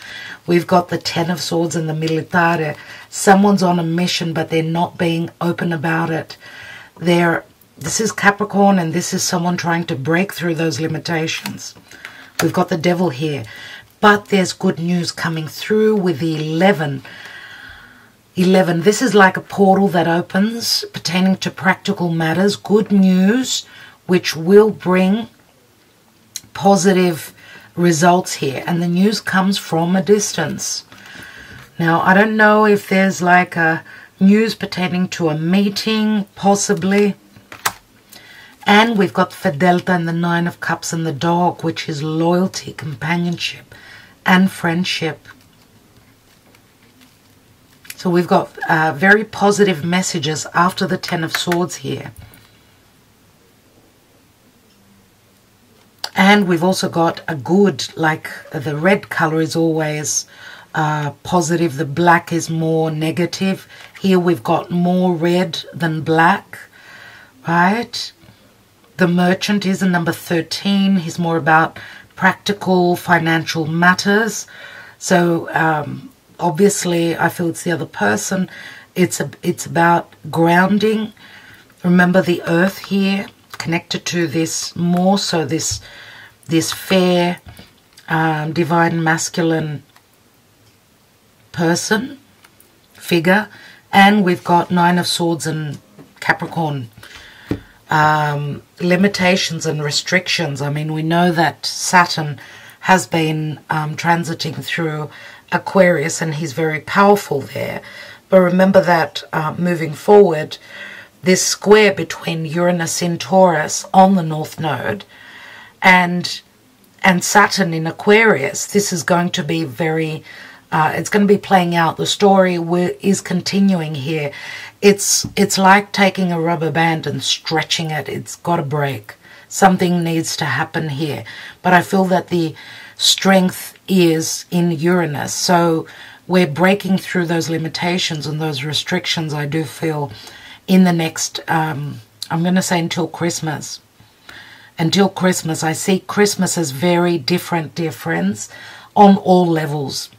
We've got the Ten of Swords and the Militare. Someone's on a mission, but they're not being open about it. This is Capricorn, and this is someone trying to break through those limitations. We've got the Devil here. But there's good news coming through with the 11. 11. This is like a portal that opens pertaining to practical matters. Good news, which will bring positive results here. And the news comes from a distance. Now, I don't know if there's like a news pertaining to a meeting, possibly. And we've got Fidelta and the Nine of Cups and the Dog, which is loyalty, companionship, and friendship. So we've got very positive messages after the Ten of Swords here. And we've also got a good, like the red color is always positive. The black is more negative. Here we've got more red than black, right? The merchant is a number 13. He's more about practical financial matters. So obviously I feel it's the other person. It's about grounding. Remember the earth here, connected to this more so this fair, divine masculine person, figure. And we've got Nine of Swords and Capricorn. Limitations and restrictions. I mean, we know that Saturn has been transiting through Aquarius, and he's very powerful there. But remember that moving forward, this square between Uranus in Taurus on the North Node and Saturn in Aquarius, this is going to be very, it's going to be playing out. The story is continuing here. It's like taking a rubber band and stretching it. It's got to break. something needs to happen here. But I feel that the strength is in Uranus. So we're breaking through those limitations and those restrictions, I do feel, in the next, I'm going to say until Christmas. Until Christmas. I see Christmas as very different, dear friends, on all levels.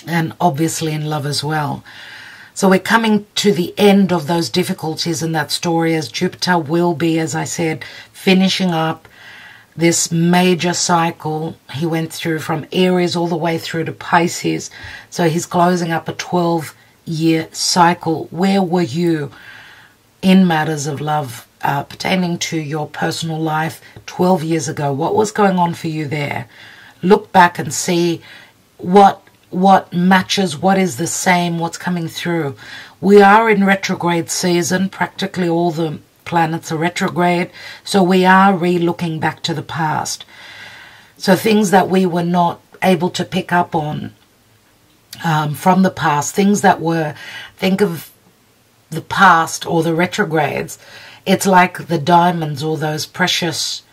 And obviously in love as well. So we're coming to the end of those difficulties in that story, as Jupiter will be, as I said, finishing up this major cycle he went through from Aries all the way through to Pisces. So he's closing up a 12-year cycle. Where were you in matters of love pertaining to your personal life 12 years ago? What was going on for you there? Look back and see what matches, what is the same, what's coming through. We are in retrograde season. Practically all the planets are retrograde. So we are re-looking back to the past. So things that we were not able to pick up on from the past, things that were, think of the past or the retrogrades, it's like the diamonds or those precious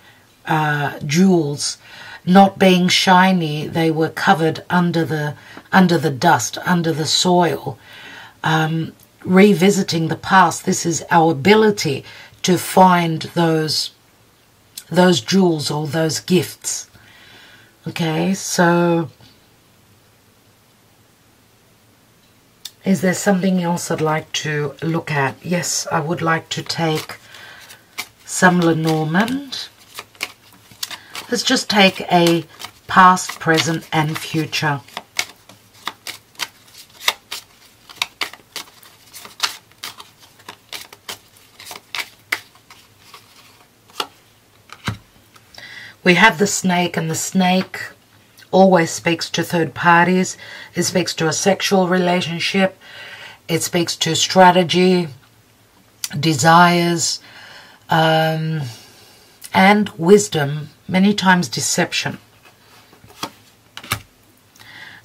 jewels not being shiny. They were covered under the dust, under the soil. Revisiting the past, this is our ability to find those jewels or those gifts. Okay, so is there something else I'd like to look at? Yes, I would like to take some Lenormand. Let's just take a past, present, and future. We have the snake, and the snake always speaks to third parties. It speaks to a sexual relationship. It speaks to strategy, desires, and wisdom. Many times deception.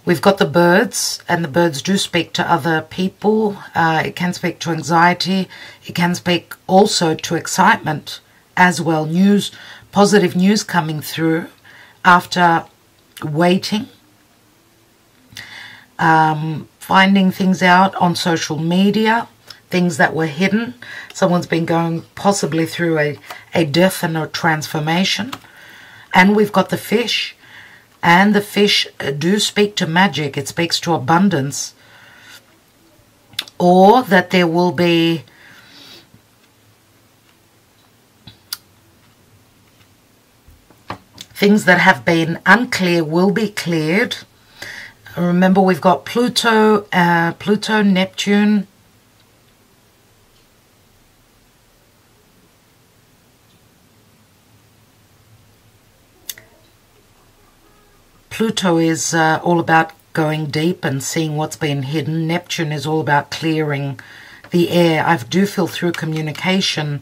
We've got the birds, and the birds do speak to other people. It can speak to anxiety. It can speak also to excitement as well. News, positive news coming through after waiting. Finding things out on social media, things that were hidden. Someone's been going possibly through a death and a transformation. And we've got the fish, and the fish do speak to magic. It speaks to abundance, or that there will be things that have been unclear will be cleared. Remember, we've got Pluto, Neptune, Pluto is all about going deep and seeing what's been hidden. Neptune is all about clearing the air. I do feel through communication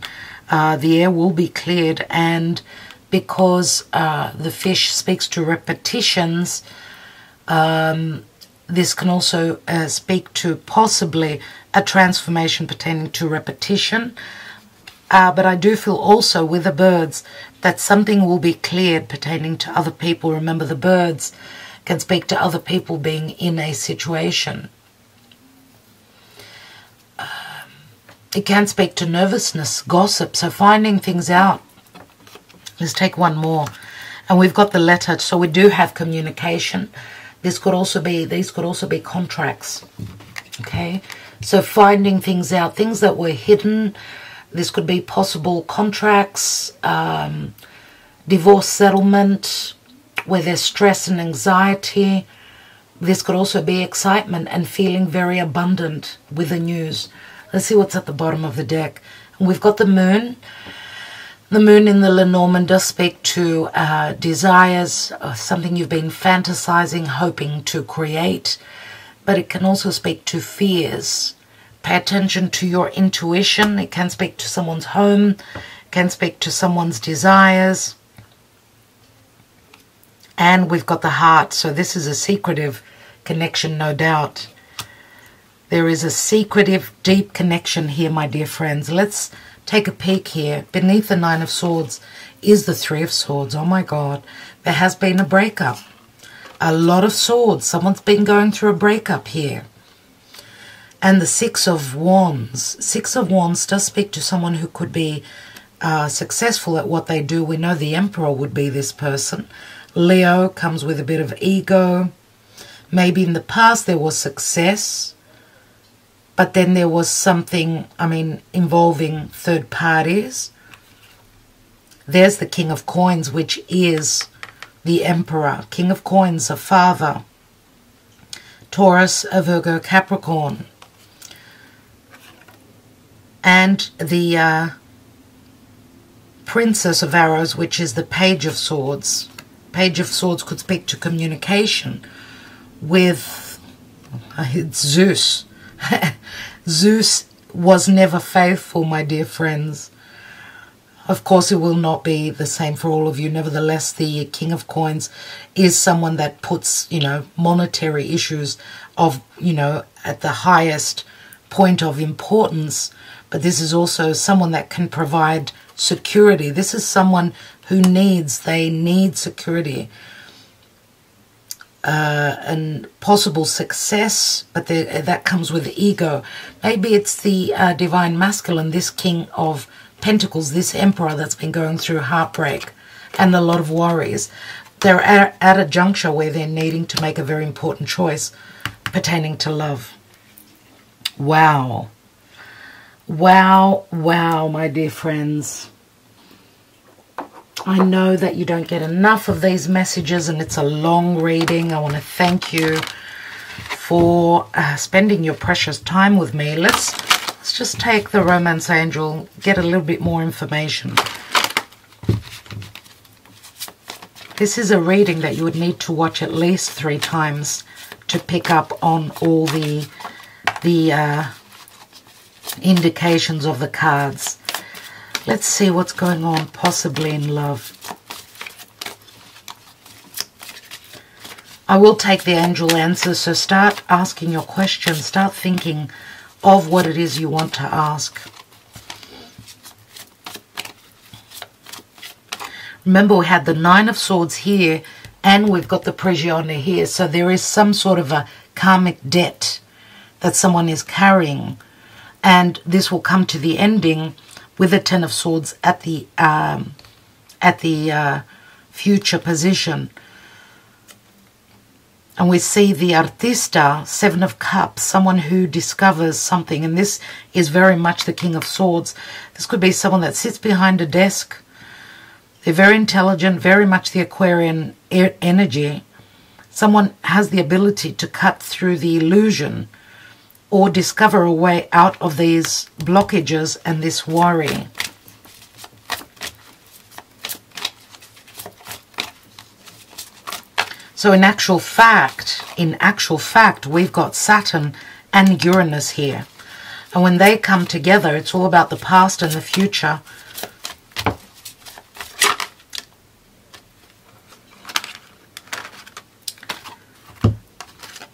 the air will be cleared, and because the fish speaks to repetitions, this can also speak to possibly a transformation pertaining to repetition. But I do feel also with the birds that something will be cleared pertaining to other people. Remember, the birds can speak to other people being in a situation. It can speak to nervousness, gossip, so finding things out. Let's take one more. And we've got the letter, so we do have communication. These could also be contracts. Okay, so finding things out, things that were hidden. This could be possible contracts, divorce settlement, where there's stress and anxiety. This could also be excitement and feeling very abundant with the news. Let's see what's at the bottom of the deck. And we've got the moon. The moon in the Lenormand does speak to desires, something you've been fantasizing, hoping to create. But it can also speak to fears. Pay attention to your intuition. It can speak to someone's home. It can speak to someone's desires. And we've got the heart. So this is a secretive connection, no doubt. There is a secretive, deep connection here, my dear friends. Let's take a peek here. Beneath the Nine of Swords is the Three of Swords. Oh my God. There has been a breakup. A lot of swords. Someone's been going through a breakup here. And the Six of Wands. Six of Wands does speak to someone who could be successful at what they do. We know the Emperor would be this person. Leo comes with a bit of ego. Maybe in the past there was success, but then there was something, involving third parties. There's the King of Coins, which is the Emperor. King of Coins, a father. Taurus, a Virgo, Capricorn. And the Princess of Arrows, which is the Page of Swords. Page of Swords could speak to communication with Zeus. Zeus was never faithful, my dear friends. Of course, it will not be the same for all of you. Nevertheless, the King of Coins is someone that puts, monetary issues of, at the highest point of importance. But this is also someone that can provide security. This is someone who they need security. And possible success, but that comes with ego. Maybe it's the Divine Masculine, this King of Pentacles, this Emperor that's been going through heartbreak and a lot of worries. They're at a juncture where they're needing to make a very important choice pertaining to love. Wow. Wow, wow, my dear friends. I know that you don't get enough of these messages and it's a long reading. I want to thank you for spending your precious time with me. Let's just take the Romance Angel, get a little bit more information. This is a reading that you would need to watch at least 3 times to pick up on all the indications of the cards. Let's see what's going on possibly in love. I will take the angel answers, so start asking your questions. Start thinking of what it is you want to ask. Remember, we had the Nine of Swords here and we've got the Prigione here. So there is some sort of a karmic debt that someone is carrying. And this will come to the ending with the Ten of Swords at the future position. And we see the Artista, Seven of Cups, someone who discovers something. And this is very much the King of Swords. This could be someone that sits behind a desk. They're very intelligent, very much the Aquarian energy. Someone has the ability to cut through the illusion or discover a way out of these blockages and this worry. So in actual fact, we've got Saturn and Uranus here. And when they come together, it's all about the past and the future.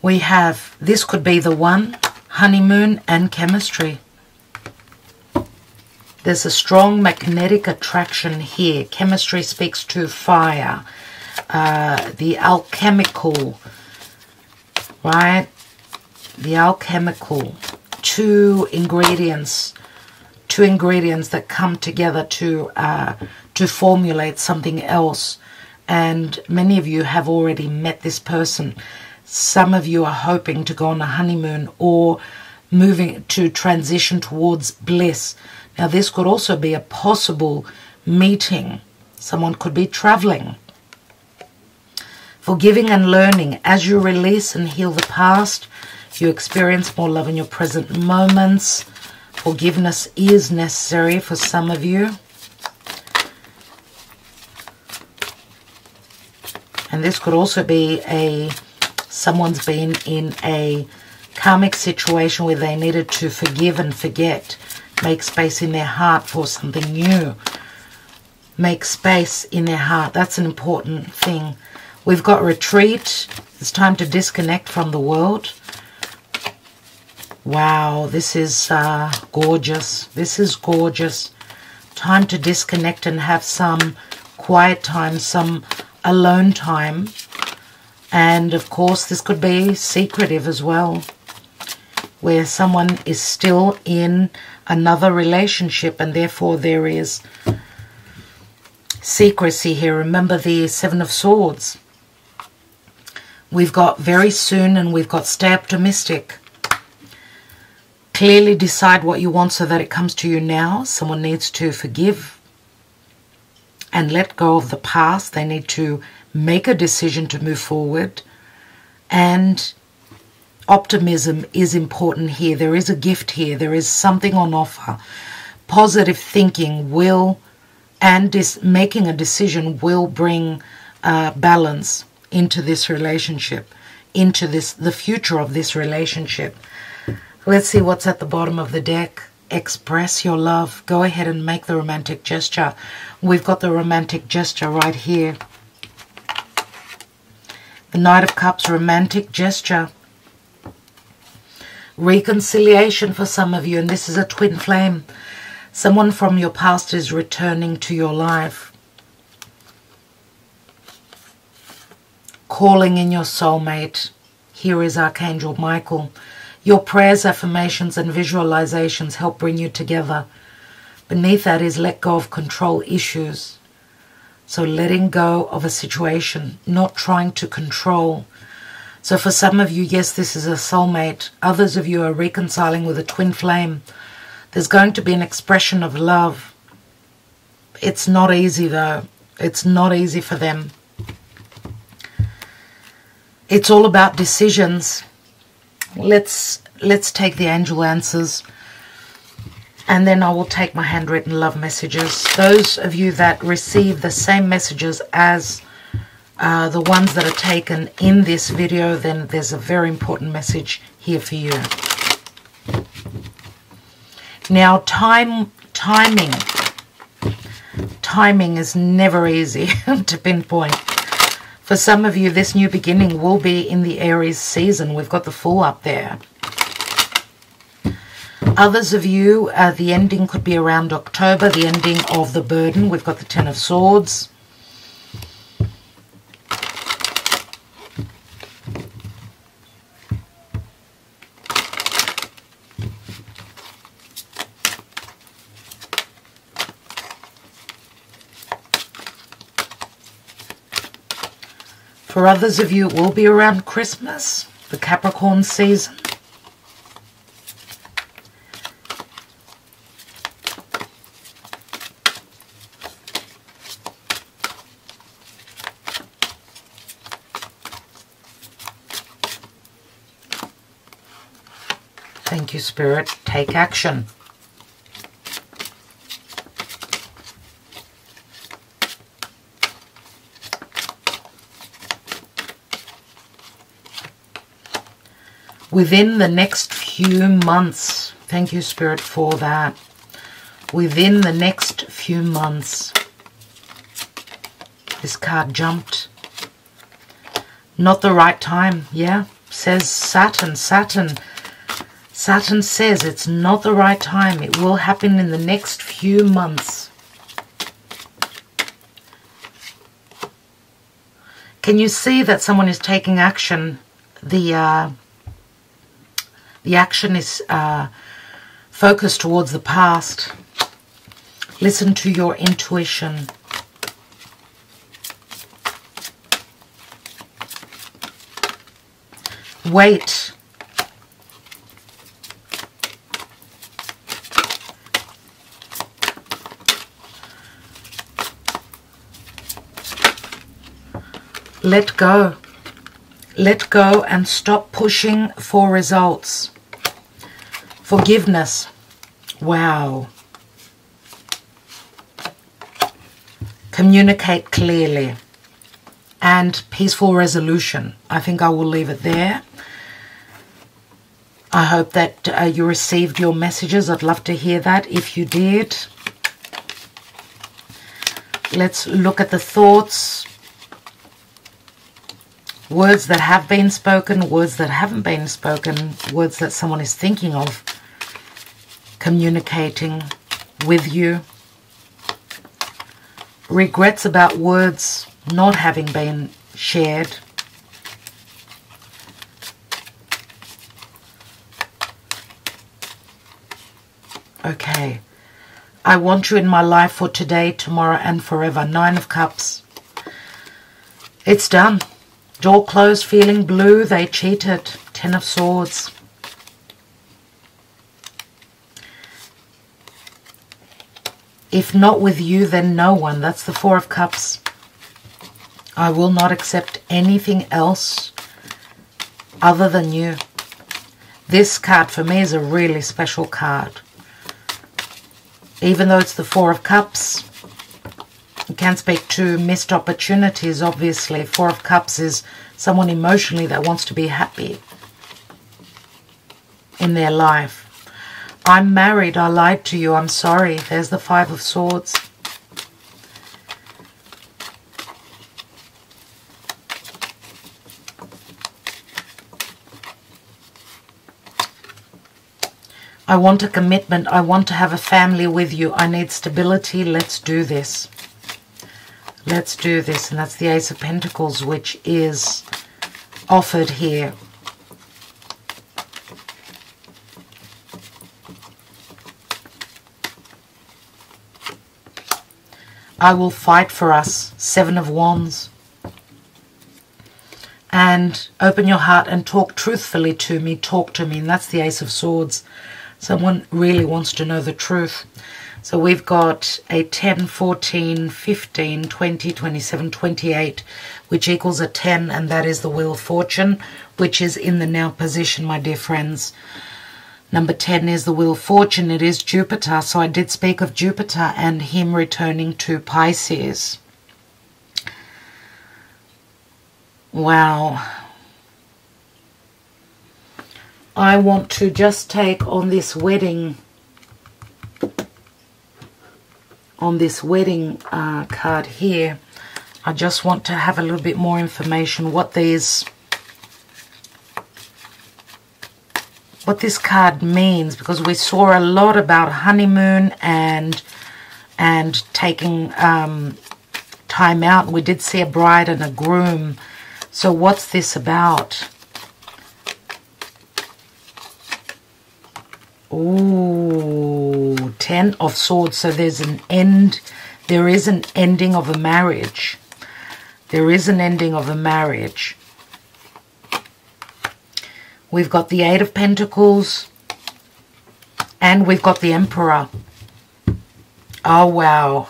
We have, this could be the one, honeymoon and chemistry. There's a strong magnetic attraction here. Chemistry speaks to fire. The alchemical, right? The alchemical. Two ingredients that come together to formulate something else. And many of you have already met this person. Some of you are hoping to go on a honeymoon or moving to transition towards bliss. Now, this could also be a possible meeting. Someone could be traveling. Forgiving and learning. As you release and heal the past, you experience more love in your present moments. Forgiveness is necessary for some of you. And this could also be someone's been in a karmic situation where they needed to forgive and forget. Make space in their heart for something new. Make space in their heart. That's an important thing. We've got retreat. It's time to disconnect from the world. Wow, this is gorgeous. This is gorgeous. Time to disconnect and have some quiet time, some alone time. And of course, this could be secretive as well, where someone is still in another relationship and therefore there is secrecy here. Remember the Seven of Swords. We've got very soon and we've got stay optimistic. Clearly decide what you want so that it comes to you now. Someone needs to forgive and let go of the past. They need to make a decision to move forward. And optimism is important here. There is a gift here. There is something on offer. Positive thinking will, and making a decision will bring balance into this relationship, into the future of this relationship. Let's see what's at the bottom of the deck. Express your love. Go ahead and make the romantic gesture. We've got the romantic gesture right here. The Knight of Cups, romantic gesture. Reconciliation for some of you, and this is a twin flame. Someone from your past is returning to your life. Calling in your soulmate. Here is Archangel Michael. Your prayers, affirmations, and visualizations help bring you together. Beneath that is let go of control issues. So letting go of a situation, not trying to control. So for some of you, yes, this is a soulmate. Others of you are reconciling with a twin flame. There's going to be an expression of love. It's not easy though. It's not easy for them. It's all about decisions. Let's take the angel answers. And then I will take my handwritten love messages. Those of you that receive the same messages as the ones that are taken in this video, then there's a very important message here for you. Now, timing is never easy to pinpoint. For some of you, this new beginning will be in the Aries season. We've got the Fool up there. Others of you, the ending could be around October, the ending of the burden. We've got the Ten of Swords. For others of you, it will be around Christmas, the Capricorn season. Thank you, Spirit. Take action. Within the next few months, thank you, Spirit, for that. Within the next few months, this card jumped. Not the right time, yeah, says Saturn. Saturn says it's not the right time. It will happen in the next few months. Can you see that someone is taking action? The action is focused towards the past. Listen to your intuition. Wait. Let go. Let go and stop pushing for results. Forgiveness. Wow. Communicate clearly. And peaceful resolution. I think I will leave it there. I hope that you received your messages. I'd love to hear that if you did. Let's look at the thoughts. Words that have been spoken, words that haven't been spoken, words that someone is thinking of communicating with you. regrets about words not having been shared. Okay. I want you in my life for today, tomorrow, and forever. 9 of Cups. It's done. Door closed, feeling blue. They cheated. 10 of Swords. If not with you, then no one. That's the 4 of Cups. I will not accept anything else other than you. This card for me is a really special card. Even though it's the 4 of Cups, you can speak to missed opportunities, obviously. 4 of Cups is someone emotionally that wants to be happy in their life. I'm married, I lied to you, I'm sorry. There's the 5 of Swords. I want a commitment. I want to have a family with you. I need stability. Let's do this. Let's do this. And that's the Ace of Pentacles, which is offered here. I will fight for us. 7 of Wands. And open your heart and talk truthfully to me. Talk to me. And that's the Ace of Swords. Someone really wants to know the truth. So we've got a 10, 14, 15, 20, 27, 28, which equals a 10, and that is the Wheel of Fortune, which is in the now position, my dear friends. Number 10 is the Wheel of Fortune. It is Jupiter. So I did speak of Jupiter and him returning to Pisces. Wow. I want to just take on this wedding card here. I just want to have a little bit more information what this card means, because we saw a lot about honeymoon and taking time out. We did see a bride and a groom. So what's this about? Ooh, 10 of Swords. So there's an end. There is an ending of a marriage. There is an ending of a marriage. We've got the 8 of Pentacles. And we've got the Emperor. Oh, wow.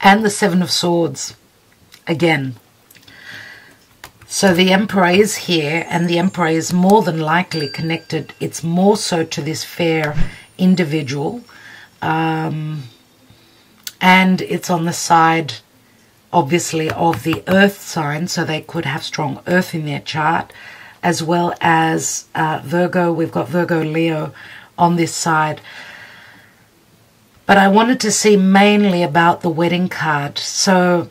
And the 7 of Swords. Again. So the Emperor is here, and the Emperor is more than likely connected. It's more so to this fair individual. And it's on the side, obviously, of the Earth sign, so they could have strong Earth in their chart, as well as Virgo. We've got Virgo, Leo on this side. But I wanted to see mainly about the wedding card. So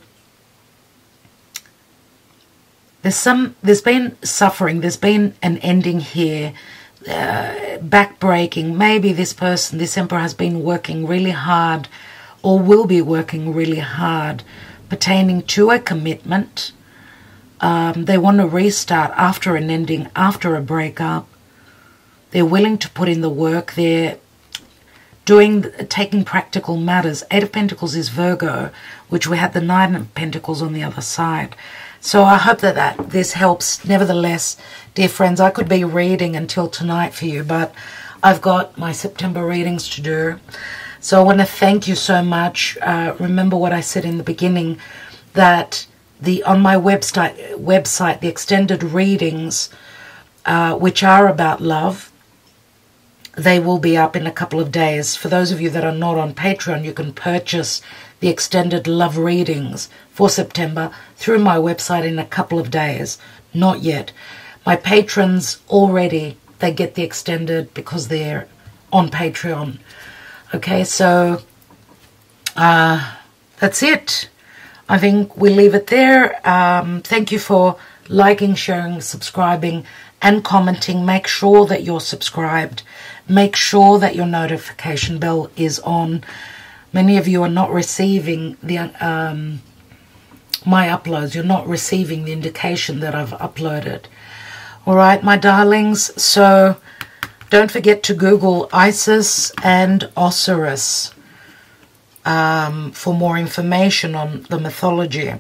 there's been suffering, there's been an ending here, backbreaking. Maybe this person, this Emperor, has been working really hard or will be working really hard pertaining to a commitment. They want to restart after an ending, after a breakup. They're willing to put in the work. They're taking practical matters. 8 of Pentacles is Virgo, which we had the 9 of Pentacles on the other side. So I hope that this helps. Nevertheless, dear friends, I could be reading until tonight for you, but I've got my September readings to do. So I want to thank you so much. Remember what I said in the beginning, that on my website, the extended readings, which are about love, they will be up in a couple of days. For those of you that are not on Patreon, you can purchase the extended love readings for September through my website in a couple of days. Not yet. My patrons already, they get the extended because they're on Patreon. Okay, so that's it. I think we'll leave it there. Thank you for liking, sharing, subscribing, and commenting. Make sure that you're subscribed. Make sure that your notification bell is on. Many of you are not receiving the my uploads. You're not receiving the indication that I've uploaded. All right, my darlings. So don't forget to Google Isis and Osiris for more information on the mythology.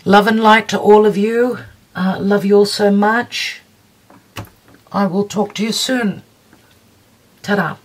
Love and light to all of you. Love you all so much. I will talk to you soon. Ta-da.